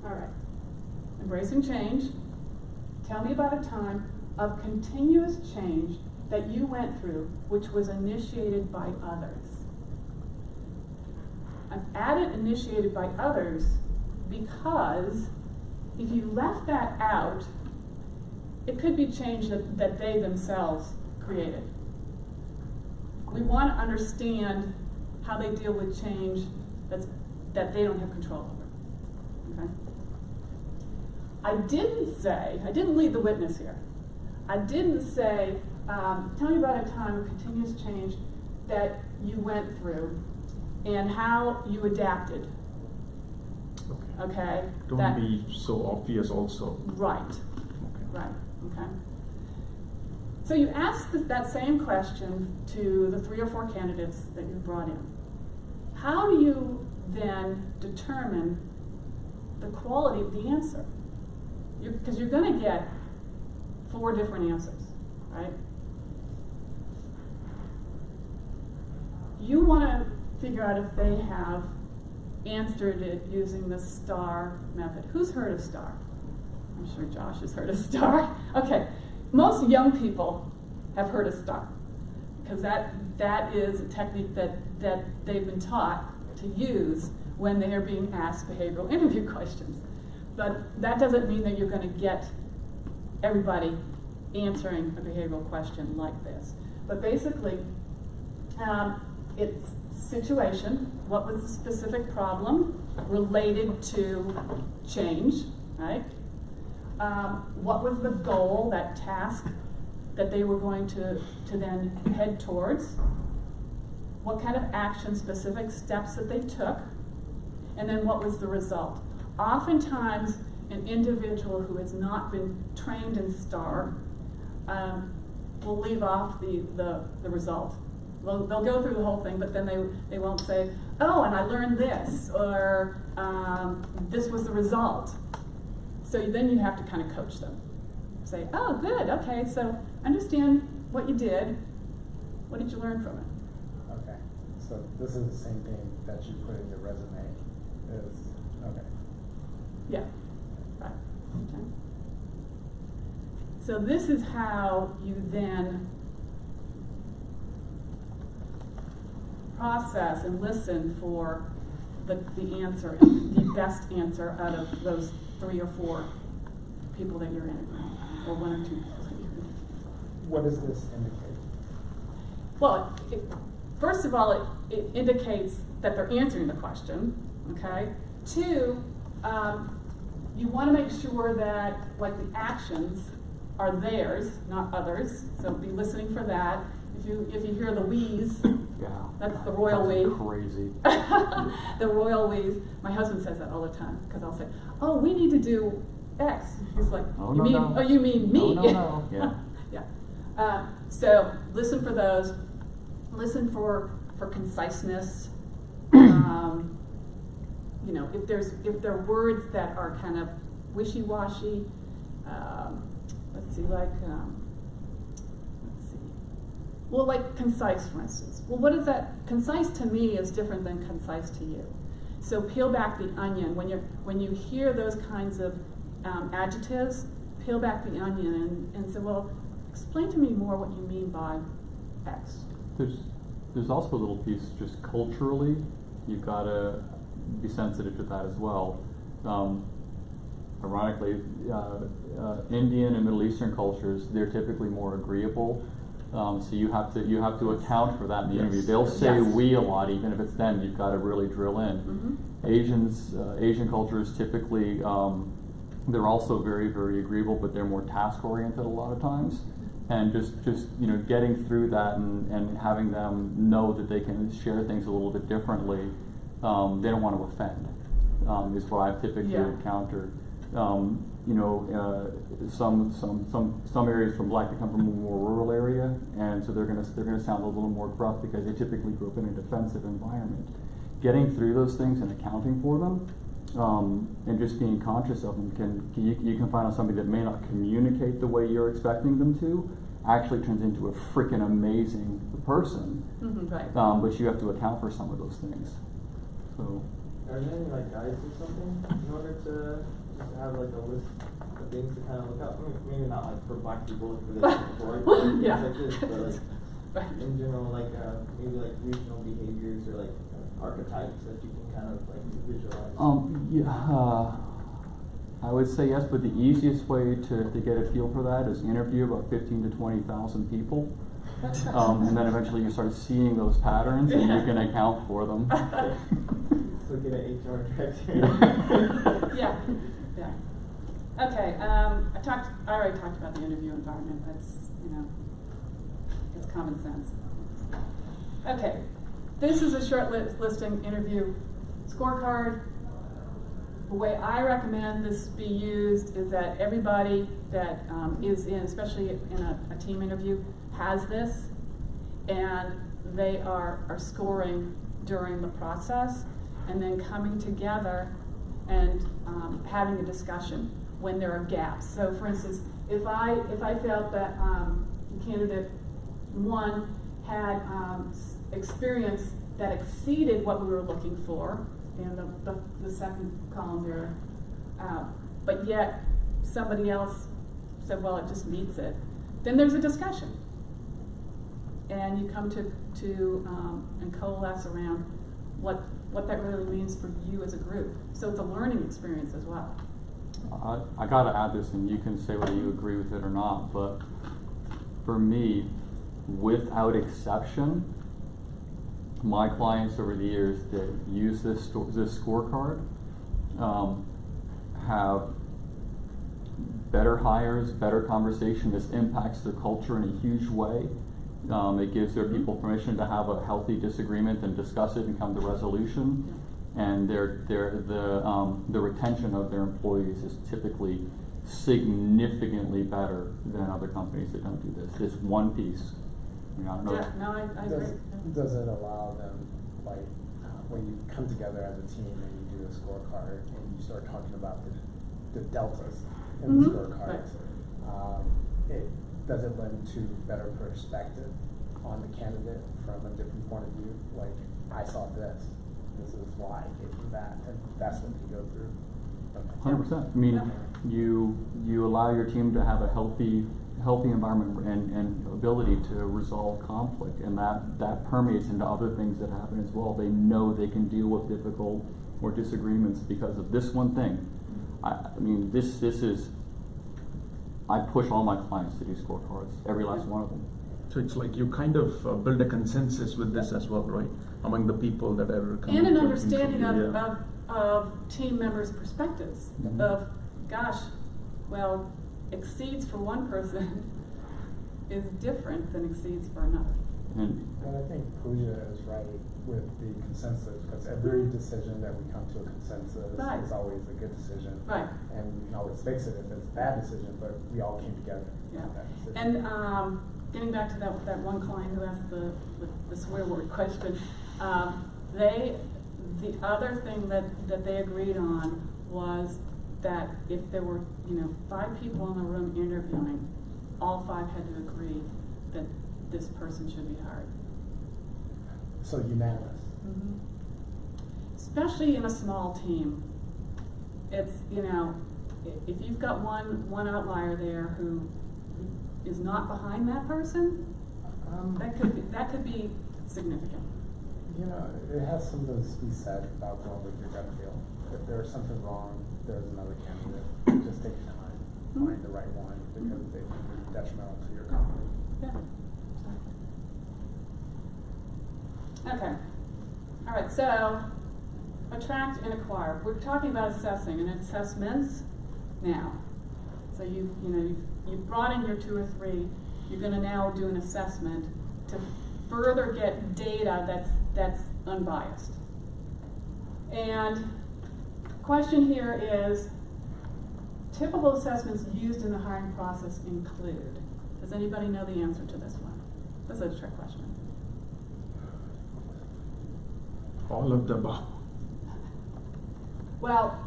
All right, embracing change. Tell me about a time of continuous change that you went through which was initiated by others. I've added initiated by others because if you left that out, it could be change that they themselves created. We want to understand how they deal with change that they don't have control over. Okay? I didn't lead the witness here. I didn't say, tell me about a time of continuous change that you went through and how you adapted. Okay? Don't be so obvious also. Right. Okay. Right. Okay. So you asked that same question to the 3 or 4 candidates that you brought in. How do you then determine the quality of the answer? Because you're going to get 4 different answers, right? You want to figure out if they have answered it using the STAR method. Who's heard of STAR? I'm sure Josh has heard of STAR. Okay, most young people have heard of STAR because that is a technique that they've been taught to use when they are being asked behavioral interview questions. But that doesn't mean that you're going to get everybody answering a behavioral question like this. But basically, it's situation, what was the specific problem related to change, right? What was the goal, that task that they were going to then head towards? What kind of action, specific steps that they took? And then what was the result? Oftentimes, an individual who has not been trained in STAR will leave off the result. They'll go through the whole thing, but then they won't say, oh, and I learned this, or this was the result. So then you have to kind of coach them. Say, oh, good, okay, so understand what you did. What did you learn from it? Okay, so this is the same thing that you put in your resume. Okay. Yeah, right. Okay. So this is how you then process and listen for the answer, the best answer out of those 3 or 4 people that you're interviewing, or 1 or 2 people that you're interviewing. What does this indicate? Well, first of all, it indicates that they're answering the question, okay? 2, you want to make sure that, like, the actions are theirs, not others, so be listening for that. If you hear the wheeze, Yeah. that's the royal we. Crazy. The royal we's. My husband says that all the time because I'll say, "Oh, we need to do X." He's like, Oh, "You no, mean? no. Oh, you mean me?" No, no, no. Yeah. Yeah. So listen for those. Listen for conciseness. You know, if there are words that are kind of wishy-washy. Let's see, like. Well, like concise, for instance. Well, what is that? Concise to me is different than concise to you. So peel back the onion. When you hear those kinds of adjectives, peel back the onion and say, well, explain to me more what you mean by X. There's also a little piece just culturally. You've got to be sensitive to that as well. Ironically, Indian and Middle Eastern cultures, they're typically more agreeable. So you have to account for that in the interview. They'll say Yes. we a lot, even if it's them. You've got to really drill in. Mm-hmm. Asian cultures typically they're also very, very agreeable, but they're more task oriented a lot of times. And just getting through that and having them know that they can share things a little bit differently. They don't want to offend. Is what I've typically encountered. Some areas from Black, they come from a more rural area, and so they're gonna sound a little more gruff because they typically grew up in a defensive environment. Getting through those things and accounting for them and just being conscious of them you can find out somebody that may not communicate the way you're expecting them to, actually turns into a freaking amazing person. Right. But you have to account for some of those things. So. Are there any like guides or something in order to just have like a list of things to kind of look out? I mean, maybe not like for black people for this for like Yeah. like this, but like Right. in general, like maybe like regional behaviors or like archetypes that you can kind of like visualize. I would say yes, but the easiest way to get a feel for that is interview about 15 to 20,000 people. And then eventually you start seeing those patterns and you can account for them. So get an HR director. Yeah. Okay, I already talked about the interview environment. That's, it's common sense. Okay, this is a shortlisting interview scorecard. The way I recommend this be used is that everybody that is in, especially in a team interview, has this, and they are scoring during the process, and then coming together and having a discussion when there are gaps. So, for instance, if I felt that candidate one had experience that exceeded what we were looking for, in the second column there, but yet somebody else said, well, it just meets it, then there's a discussion. And you come to and coalesce around what that really means for you as a group. So it's a learning experience as well. I gotta add this, and you can say whether you agree with it or not, but for me, without exception, my clients over the years that use this scorecard have better hires, better conversation. This impacts their culture in a huge way. It gives their people permission to have a healthy disagreement and discuss it and come to resolution. And the retention of their employees is typically significantly better than other companies that don't do this. This one piece. I don't know. Yeah, no, I agree. Does it allow them, like, when you come together as a team and you do a scorecard and you start talking about the deltas in the scorecards, does it lend to better perspective on the candidate from a different point of view? Like, I saw this is why I gave them that, and that's what you go through. 100%. I mean, you allow your team to have a healthy environment and ability to resolve conflict, and that permeates into other things that happen as well. They know they can deal with difficult or disagreements because of this one thing. I mean, this is. I push all my clients to do scorecards, every last one of them. So it's like you kind of build a consensus with this as well, right? Among the people that are coming. And an from understanding interview, of team members' perspectives. Of, gosh, well, exceeds for one person is different than exceeds for another. And I think Pooja is right with the consensus, because every decision that we come to a consensus is always a good decision. Right. And we can always fix it if it's a bad decision, but we all came together on that decision. And getting back to that one client who asked the swear word question, the other thing that they agreed on was that if there were 5 people in the room interviewing, all 5 had to agree that this person should be hired. So unanimous. Especially in a small team, it's if you've got one outlier there who is not behind that person, that could be significant. It has something to be said about going with your gut feel. If there's something wrong, there's another candidate. Just take your time, find the right one, because they can be detrimental to your company. Yeah. Okay. All right. So, attract and acquire. We're talking about assessing and assessments now. So you've brought in your 2 or 3. You're going to now do an assessment to further get data that's unbiased. And question here is, typical assessments used in the hiring process include. Does anybody know the answer to this one? This is a trick question. All of the above. Well,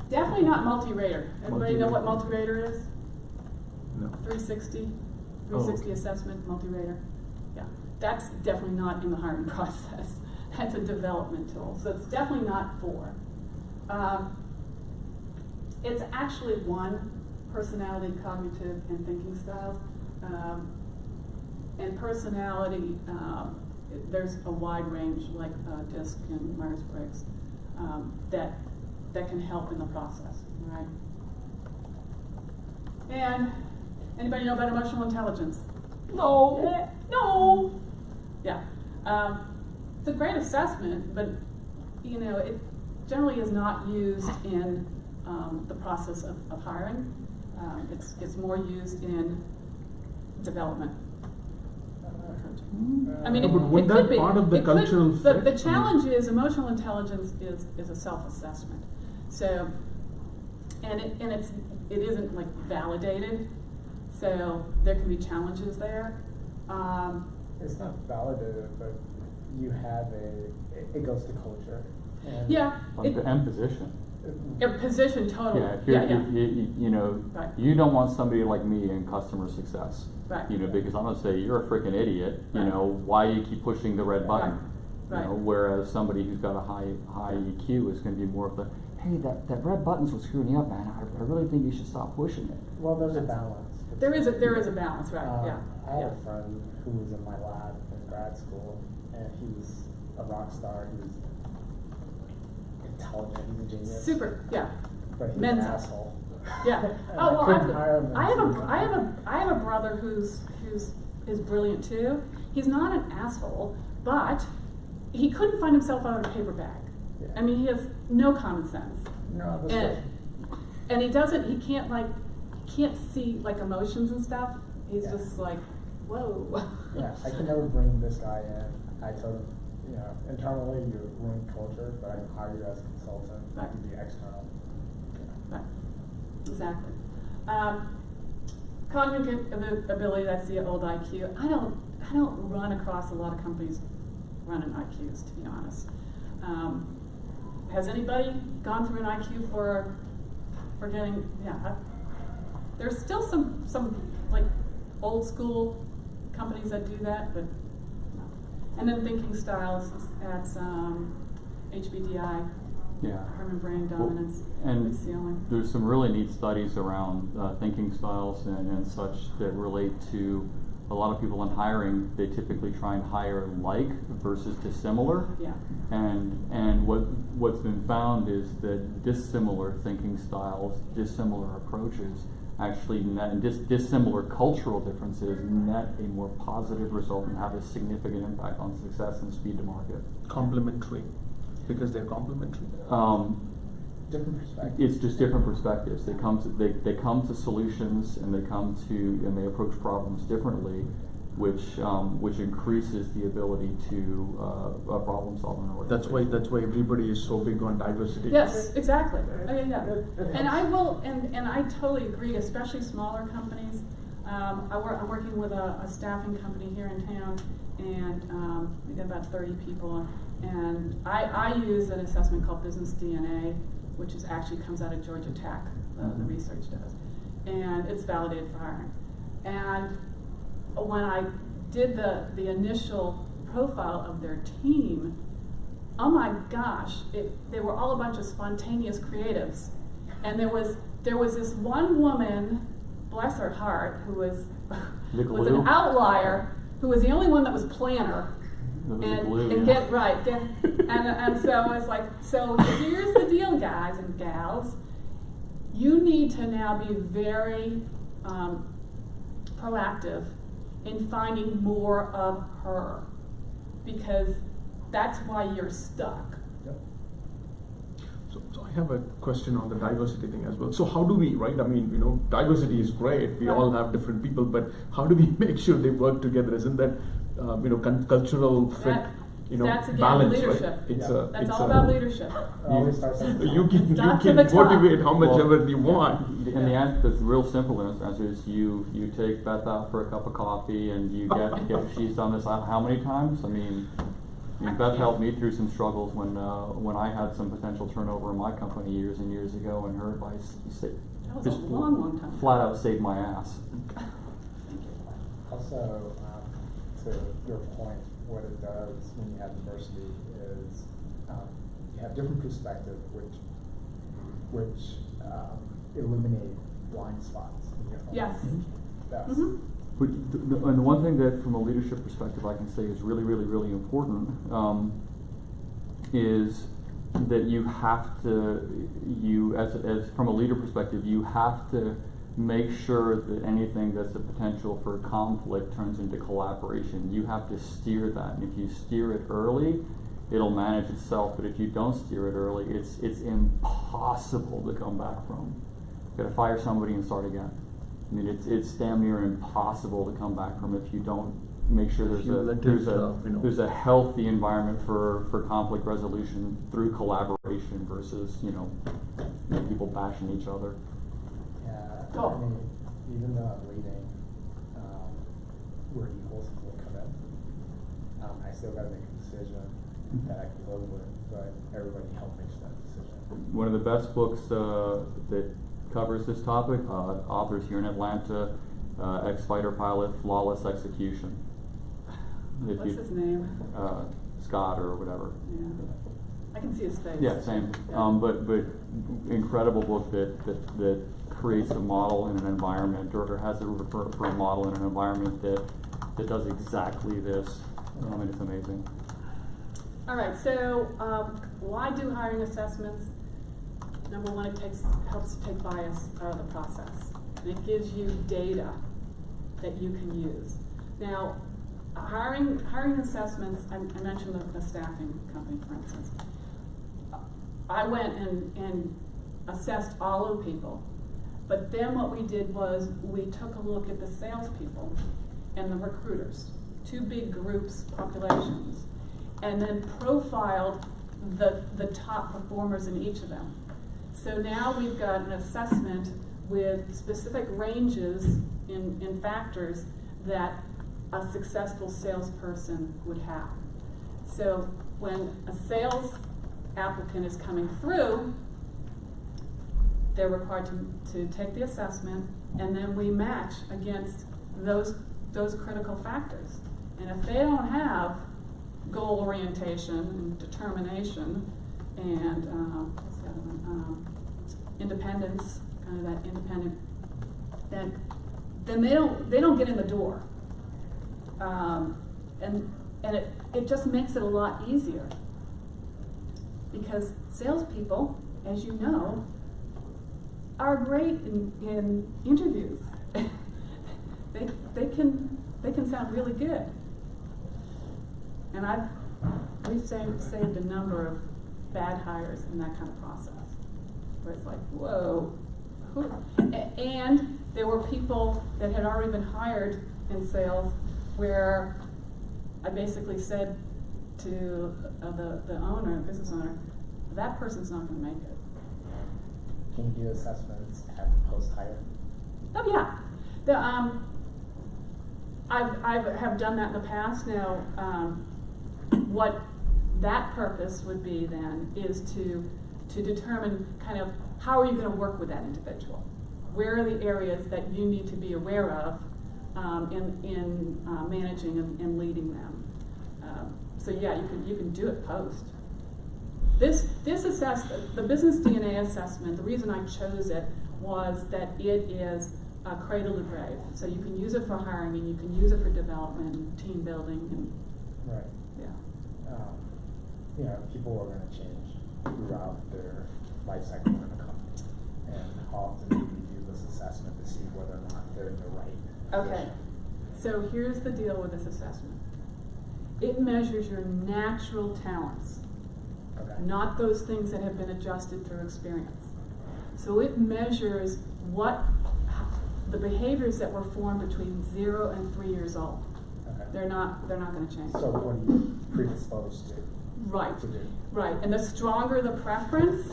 definitely not multi-rater. Everybody know what multi-rater is? No. 360 Oh. assessment, multi-rater. Yeah, that's definitely not in the hiring process. That's a development tool, so it's definitely not 4. It's actually 1, personality, cognitive, and thinking styles. And personality, there's a wide range, like DISC and Myers-Briggs, that can help in the process, right? And anybody know about emotional intelligence? No. No. Yeah. It's a great assessment, but you know, it generally is not used in the process of hiring. It's more used in development. I mean, No, but would it that could be. part of the It could, cultural but the fit? challenge is emotional intelligence is a self-assessment. So, and it isn't like validated. So there can be challenges there. It's not validated, but you have it goes to culture. And Yeah. And position. A position totally. Yeah, if you're, Yeah. you know, Right. you don't want somebody like me in customer success. Right. You know, because I'm gonna say, you're a freaking idiot, you Right. know, why do you keep pushing the red button? Right. You know, whereas somebody who's got a high EQ is gonna be more of the, hey, that red button's what's screwing you up, man, I really think you should stop pushing it. Well, there's a balance. There is a balance, right? Yeah. I had Yeah. a friend who was in my lab in grad school, and he's a rock star. He's intelligent. He's a genius. Super. Yeah. But he's Mensa. an asshole. Yeah. And Oh well, I couldn't hire him. I have a brother who's is brilliant too. He's not an asshole, but he couldn't find himself out of a paper bag. Yeah. I mean, he has no common sense, No, that's and he doesn't. He can't see like emotions and stuff. He's Yeah. just like, whoa. Yeah, I could never bring this guy in. I told him, you know, internally you ruin culture, but I can hire you as a consultant. Right. You can be external. Right. Exactly. Cognitive ability, that's the old IQ. I don't run across a lot of companies running IQs, to be honest. Has anybody gone through an IQ for getting, yeah. There's still some like old school companies that do that, but no. And then thinking styles, that's HBDI. Yeah. Herman Brain Dominance, and ceiling. there's some really neat studies around thinking styles and such that relate to a lot of people in hiring. They typically try and hire like versus dissimilar. Yeah. And what's been found is that dissimilar thinking styles, dissimilar approaches, actually net, and dissimilar cultural differences net a more positive result and have a significant impact on success and speed to market. Complementary, because they're complementary. Different perspectives. It's just different perspectives. They come to solutions and they approach problems differently, which increases the ability to problem solve in an organization. That's why everybody is so big on diversity. Yes, exactly. Yeah. And I totally agree, especially smaller companies. I'm working with a staffing company here in town, and we got about 30 people. And I use an assessment called Business DNA, which actually comes out of Georgia Tech, the research does. And it's validated for hiring. And when I did the initial profile of their team, oh my gosh, they were all a bunch of spontaneous creatives. And there was this one woman, bless her heart, who was an outlier, who was the only one that was planner. And so I was like, so here's the deal, guys and gals. You need to now be very proactive in finding more of her, because that's why you're stuck. Yep. So I have a question on the diversity thing as well. So how do we, right? I mean, you know, diversity is great. We all have different people, but how do we make sure they work together? Isn't that cultural fit? That's again balance, leadership. right? That's all about leadership. Always starts at the You top. can to the top. motivate how much Well, ever you want. And the answer, the real simple answer is you take Beth out for a cup of coffee and you get she's done this how many times? I mean, And Beth helped me through some struggles when I had some potential turnover in my company years and years ago, and her advice That was just a long time. flat out saved my ass. Also, to your point, what it does when you have diversity is you have different perspective, which eliminate blind spots in your own. Yes. That's But and the one thing that, from a leadership perspective, I can say is really, really, really important is that you have to, as from a leader perspective, you have to make sure that anything that's a potential for conflict turns into collaboration. You have to steer that, and if you steer it early, it'll manage itself. But if you don't steer it early, it's impossible to come back from. You got to fire somebody and start again. I mean, it's damn near impossible to come back from if you don't make sure there's a healthy environment for conflict resolution through collaboration versus people bashing each other. Yeah, Cool. I mean, even though I'm leading, where equals will come in, I still got to make a decision that I can live with, but everybody help make that decision. One of the best books that covers this topic, authors here in Atlanta, ex-fighter pilot, Flawless Execution. What's his name? Scott or whatever. Yeah. I can see his face. Yeah, same. Yeah. But incredible book that creates a model in an environment, or has a for a model in an environment that does exactly this. And it's amazing. All right, so why do hiring assessments? Number one, it helps to take bias out of the process. And it gives you data that you can use. Now, hiring assessments, I mentioned the staffing company, for instance. I went and assessed all of the people, but then what we did was we took a look at the salespeople and the recruiters, two big groups, populations, and then profiled the top performers in each of them. So now we've got an assessment with specific ranges in factors that a successful salesperson would have. So when a sales applicant is coming through, they're required to take the assessment, and then we match against those critical factors. And if they don't have goal orientation and determination and independence, kind of that independent, then they don't get in the door. And it just makes it a lot easier, because salespeople, as you know, are great in interviews. they can sound really good, and we've saved a number of bad hires in that kind of process, where it's like, whoa. And there were people that had already been hired in sales where I basically said to the owner, business owner, that person's not going to make it. Can you do assessments at the post-hire? Oh yeah, I have done that in the past. Now, what that purpose would be then is to determine kind of how are you going to work with that individual. Where are the areas that you need to be aware of in managing and leading them? So yeah, you can do it post. This the business DNA assessment, the reason I chose it was that it is cradle to grave. So you can use it for hiring, and you can use it for development and team building. And Right. yeah. People are going to change throughout their life cycle in a company, and often we do this assessment to see whether or not they're in the right Okay. position. So here's the deal with this assessment. It measures your natural talents, Okay. not those things that have been adjusted through experience. So it measures the behaviors that were formed between 0 and 3 years old. Okay. They're not going to change. So what are you predisposed to Right. do? Right, and the stronger the preference,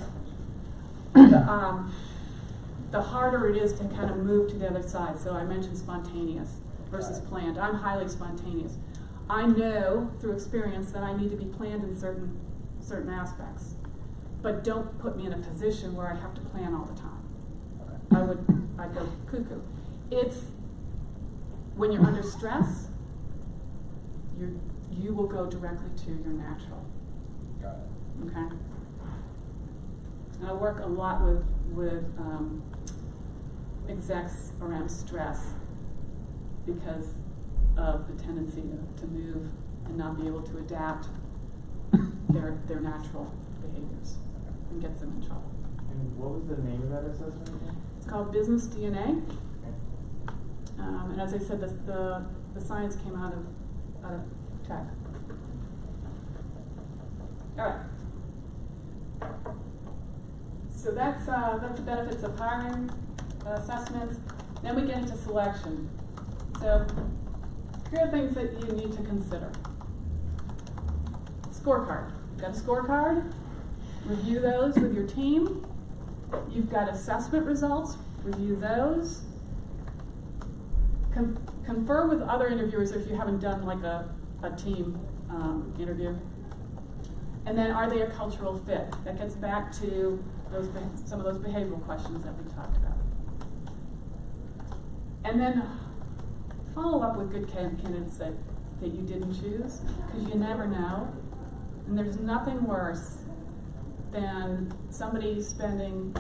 the harder it is to kind of move to the other side. So I mentioned spontaneous versus Right. planned. I'm highly spontaneous. I know through experience that I need to be planned in certain aspects, but don't put me in a position where I have to plan all the time. I'd go cuckoo. It's when you're under stress, you will go directly to your natural. Got it. Okay. I work a lot with execs around stress because of the tendency to move and not be able to adapt their natural behaviors and gets them in trouble. And what was the name of that assessment again? It's called Business DNA. Okay. And as I said, the science came out of tech. All right. So that's the benefits of hiring assessments. Then we get into selection. So here are things that you need to consider. Scorecard. You've got a scorecard. Review those with your team. You've got assessment results. Review those. Confer with other interviewers if you haven't done like a team interview. And then, are they a cultural fit? That gets back to some of those behavioral questions that we talked about. And then follow up with good candidates that you didn't choose, because you never know. And there's nothing worse than somebody spending,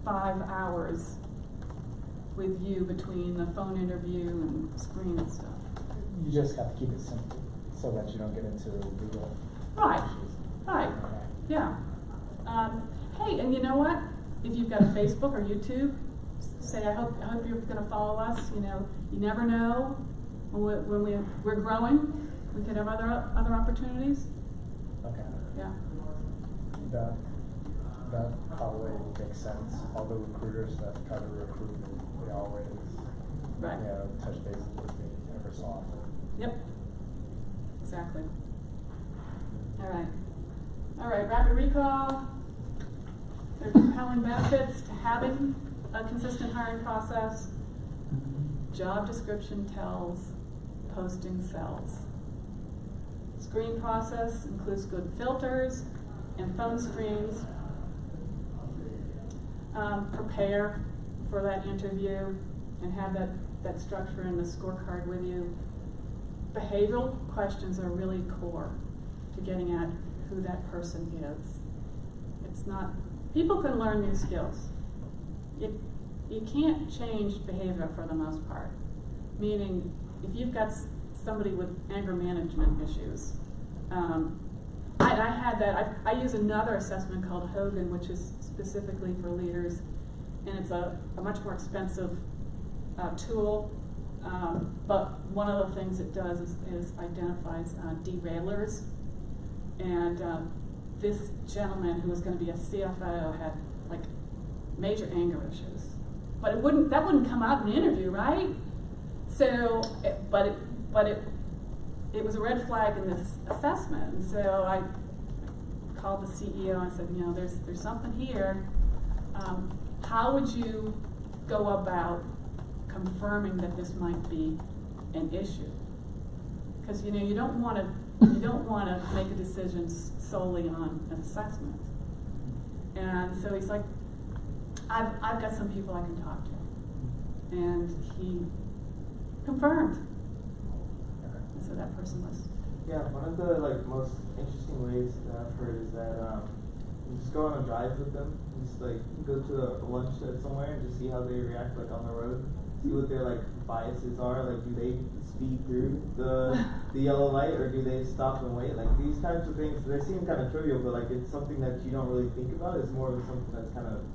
5 hours with you between the phone interview and screen and stuff. You just have to keep it simple so that you don't get into legal Right. issues. Right. Okay. Yeah. Hey, and you know what? If you've got a Facebook or YouTube, say I hope you're going to follow us. You never know when we're growing. We could have other opportunities. Okay. Yeah. That probably makes sense. All the recruiters that try to recruit, they always Right. touch bases with me ever so often. Yep. Exactly. All right. Rapid recall. There are compelling benefits to having a consistent hiring process. Job description tells, posting sells. Screen process includes good filters and phone screens. Prepare for that interview and have that structure in the scorecard with you. Behavioral questions are really core to getting at who that person is. It's not, people can learn new skills. You can't change behavior for the most part. Meaning, if you've got somebody with anger management issues, I had that. I use another assessment called Hogan, which is specifically for leaders, and it's a much more expensive tool. But one of the things it does is identifies derailers. And this gentleman who was going to be a CFO had like major anger issues, but that wouldn't come out in the interview, right? So, but it was a red flag in this assessment, and so I called the CEO and said, there's something here. How would you go about confirming that this might be an issue? Because you don't want to make a decision solely on an assessment. And so he's like, I've got some people I can talk to, and he confirmed. And so that person was. Yeah, one of the most interesting ways that I've heard is that you just go on a drive with them, just go to a lunch at somewhere and just see how they react on the road, see what their biases are. Do they speed through the yellow light, or do they stop and wait? These types of things, they seem kind of trivial, but it's something that you don't really think about. It's more of something that's kind of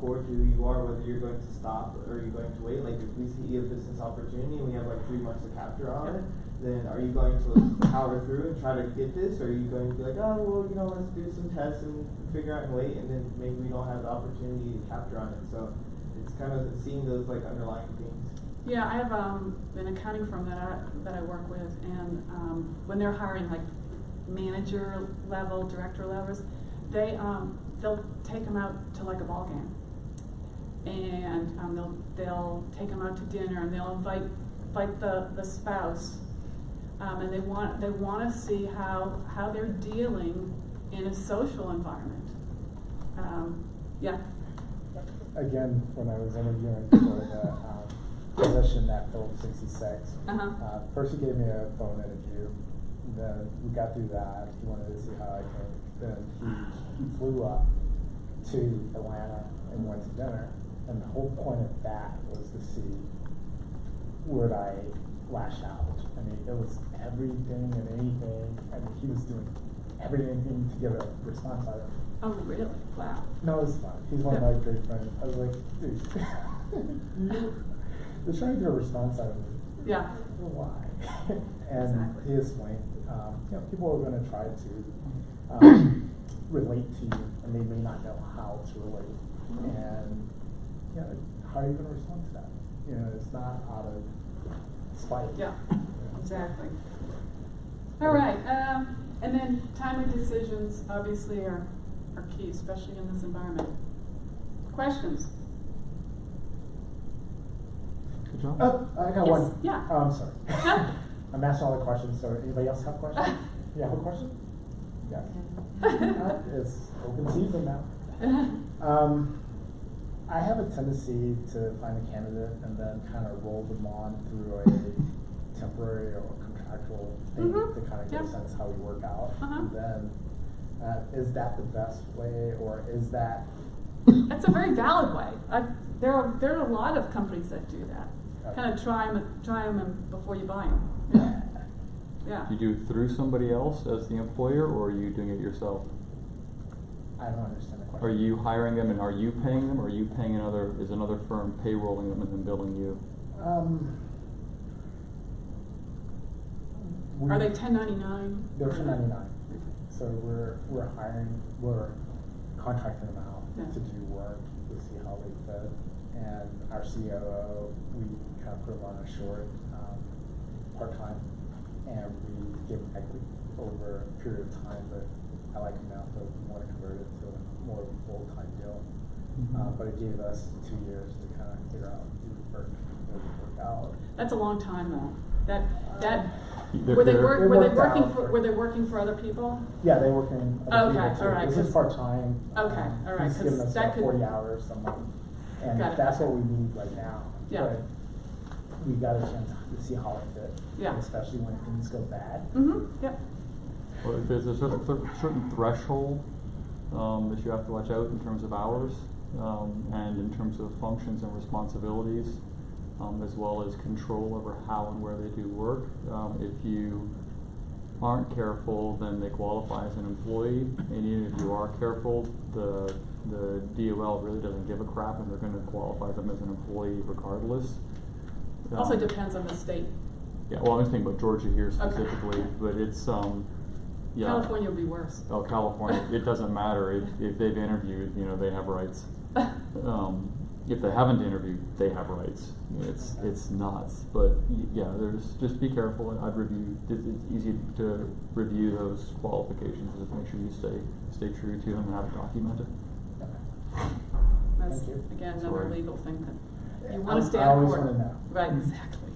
core to who you are, whether you're going to stop or you're going to wait. If we see a business opportunity and we have 3 months to capture on it, then are you going to power through and try to get this, or are you going to be let's do some tests and figure out and wait, and then maybe we don't have the opportunity to capture on it. So it's kind of seeing those underlying things. Yeah, I have an accounting firm that I work with, and when they're hiring manager level, director levels, they'll take them out to a ball game, and they'll take them out to dinner, and they'll invite like the spouse, and they want to see how they're dealing in a social environment. Yeah. Again, when I was interviewing for the position at Phillips 66, first he gave me a phone interview. Then we got through that. He wanted to see how I came. Then he flew up to Atlanta and went to dinner. And the whole point of that was to see would I lash out. I mean, it was everything and anything. I mean, he was doing everything to get a response out of it. Oh, really? Wow. No, it's fun. He's one of my great friends. I was like, dude, they're trying to get a response out of me. Yeah. Why? And Exactly. he explained, people are going to try to relate to you, and they may not know how to relate. And how are you going to respond to that? It's not out of spite. Yeah. Exactly. All right. And then timely decisions obviously are key, especially in this environment. Questions? Good job. I got Yes. one. Yeah. Oh, I'm sorry. I'm asking all the questions, so anybody else have a question? You have a question? Yes. It's open season now. I have a tendency to find a candidate and then kind of roll them on through a temporary or contractual thing to kind of get a sense how we work out. And then, is that the best way, or is that? That's a very valid way. There are a lot of companies that do that. Okay. Kind of try them before you buy them. Yeah. Yeah. Do you do it through somebody else as the employer, or are you doing it yourself? I don't understand the question. Are you hiring them and are you paying them, or are you paying is another firm payrolling them and then billing you? Are they 1099? They're 1099. So we're contracting them out to do work to see how they fit. And our COO, we kind of put him on a short part-time, and we give him equity over a period of time. But I like him now, so we want to convert it to more of a full-time deal. But it gave us 2 years to kind of figure out do it work out. That's a long time though. They're- Were they they're- working for other people? Yeah, they work in other Okay, people too. all right, This is 'cause- part-time. Okay, all right, He's giving 'cause us that about could- 40 hours a month. And Got it. that's what we need right now. Yeah. But we got a chance to see how it fit. Yeah. Especially when things go bad. Yep. Well, there's a certain threshold that you have to watch out in terms of hours and in terms of functions and responsibilities, as well as control over how and where they do work. If you aren't careful, then they qualify as an employee, and even if you are careful, the DOL really doesn't give a crap, and they're going to qualify them as an employee regardless. Also depends on the state. Yeah, well, I was thinking about Georgia here specifically, but it's yeah. California would be worse. Oh, California! It doesn't matter if they've interviewed. They have rights. If they haven't interviewed, they have rights. It's nuts. But yeah, just be careful. I'd review. It's easy to review those qualifications. Just make sure you stay true to them and have it documented. That's Thank you. again another Sorry. legal thing that you want to stay I out of always court. want to know. Right. Exactly.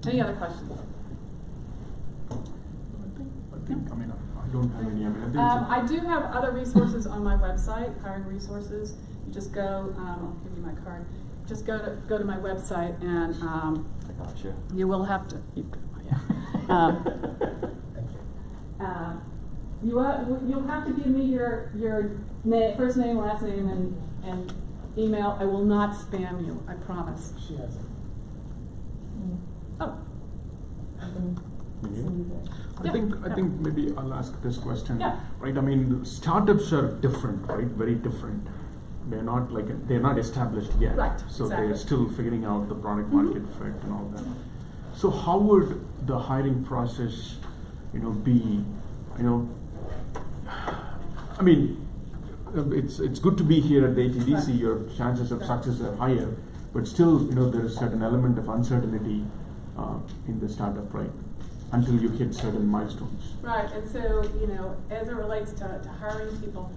Any other questions? I think coming up. I don't have any. I mean, I think I do have other resources on my website, hiring resources. You just go. I'll give you my card. Just go to my website, and I got you. you will have to. You'll have to give me your first name, last name, and email. I will not spam you. I promise. She has it. Oh. I think maybe I'll ask this question. Yeah. Right. I mean, startups are different, right? Very different. They're not established yet. Right, So exactly. they're still figuring out the product market fit and all that. So how would the hiring process, be? I mean, it's good to be here at the ATDC. Right. Your chances of success are higher, but still, there is a certain element of uncertainty in the startup, right? Until you hit certain milestones. Right, and so, as it relates to hiring people,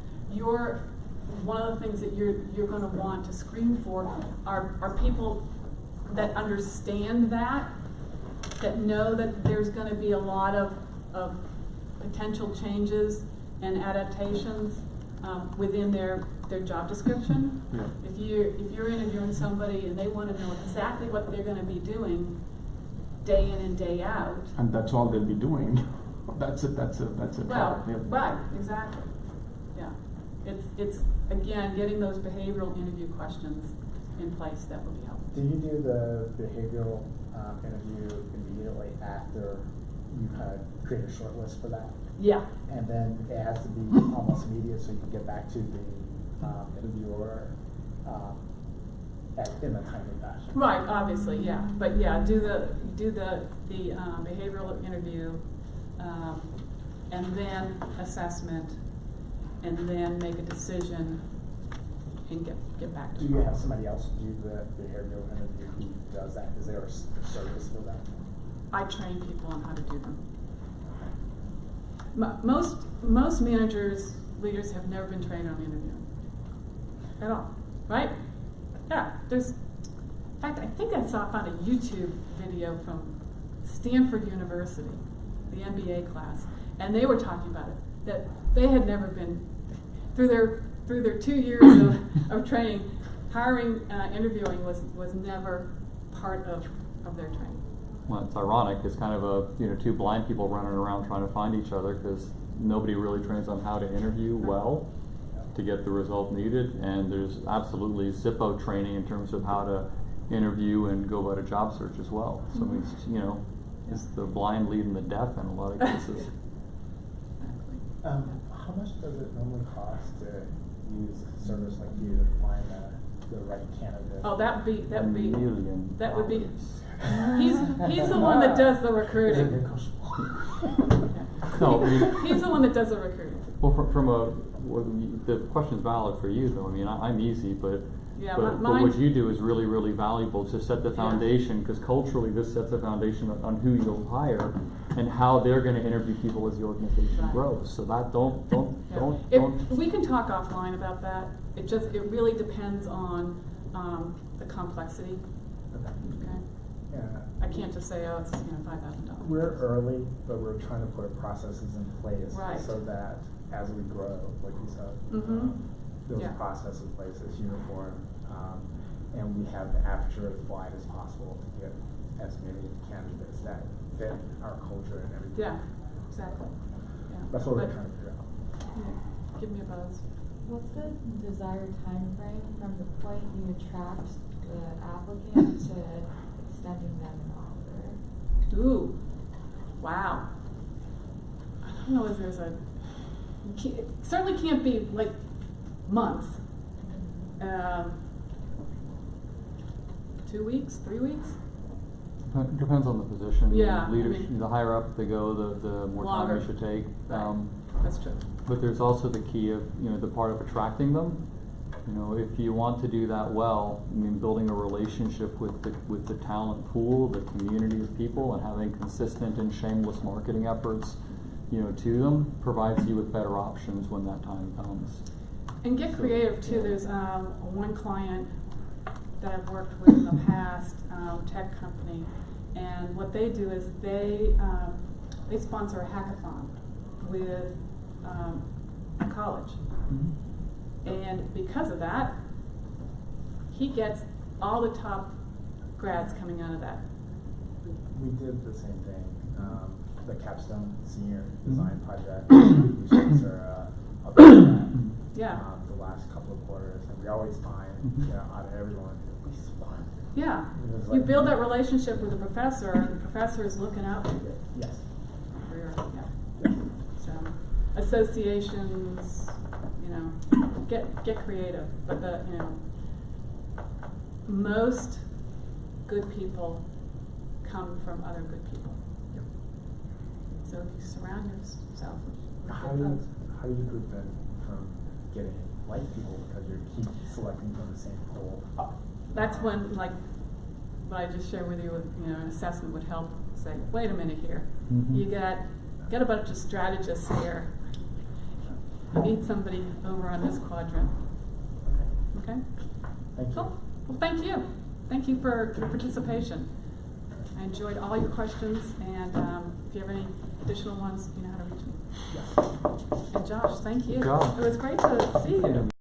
one of the things that you're going to want to screen for are people that understand that know that there's going to be a lot of potential changes and adaptations within their job description. Yeah. If you're interviewing somebody and they want to know exactly what they're going to be doing day in and day out, And that's all they'll be doing. That's a well, yeah. right, exactly. Yeah, it's again getting those behavioral interview questions in place that would be helpful. Do you do the behavioral interview immediately after you kind of create a short list for that? Yeah. And then it has to be almost immediate so you can get back to the interviewer in a timely fashion. Right, obviously, yeah. But yeah, do the behavioral interview, and then assessment, and then make a decision and get back to Do you have somebody else do the behavioral interview who does that? Is there a service for that? I train people on how to do them. Most managers, leaders have never been trained on interviewing at all, right? Yeah, in fact, I think I found a YouTube video from Stanford University, the MBA class, and they were talking about it, that they had never been, through their 2 years of training, hiring, interviewing was never part of their training. Well, it's ironic. It's kind of two blind people running around trying to find each other because nobody really trains on how to interview well to get the result needed. And there's absolutely Zippo training in terms of how to interview and go about a job search as well. So I mean, it's the blind leading the deaf in a lot of cases. How much does it normally cost to use a service like you to find the right candidate? Oh, that would be $1,000,000. he's the one that does the recruiting. No, I mean, He's the one that does the recruiting. well, the question's valid for you though. I mean, I'm easy, but Yeah, but what you do is really, really valuable to set the foundation, because culturally this sets a foundation on who you'll hire and how they're going to interview people as the organization Right. grows. So that don't. We can talk offline about that. It really depends on the complexity. Okay. Okay. Yeah. I can't just say, oh, it's $5,000. We're early, but we're trying to put processes in place Right. so that as we grow, like you said, those Yeah. processes in place is uniform, and we have the aperture as wide as possible to get as many candidates that fit our culture and everything. Yeah, exactly. Yeah. That's what we're But- trying to figure out. Yeah. Give me a buzz. What's the desired time frame from the point you attract the applicant to extending them an offer? Ooh, wow. I don't know if there's it certainly can't be like months. 2 weeks, 3 weeks? Depends on the position. Yeah, The higher up they go, the more Longer. time you should take. Right. That's true. But there's also the key of, the part of attracting them. If you want to do that well, building a relationship with the talent pool, the community of people, and having consistent and shameless marketing efforts, to them, provides you with better options when that time comes. And get creative too. There's one client that I've worked with in the past, tech company, and what they do is they sponsor a hackathon with a college. And because of that, he gets all the top grads coming out of that. We did the same thing. The capstone senior design project. We sponsor a program, Yeah. the last couple of quarters, and we always find out of everyone at least one. Yeah. It was You like- build that relationship with the professor, and the professor is looking out for you. Yes. For your, So, associations, get creative. But most good people come from other good people. Yep. So if you surround yourself with How good do folks. you prevent from getting like people because you keep selecting from the same pool? That's when, like, what I just shared with you, an assessment would help say, wait a minute here. You got a bunch of strategists here. You need somebody over on this quadrant. Okay. Okay? Thank you. Cool. Well, thank you. Thank you for your participation. I enjoyed all your questions, and if you have any additional ones, you know how to reach me. And Josh, thank you. Josh. It was great to see you.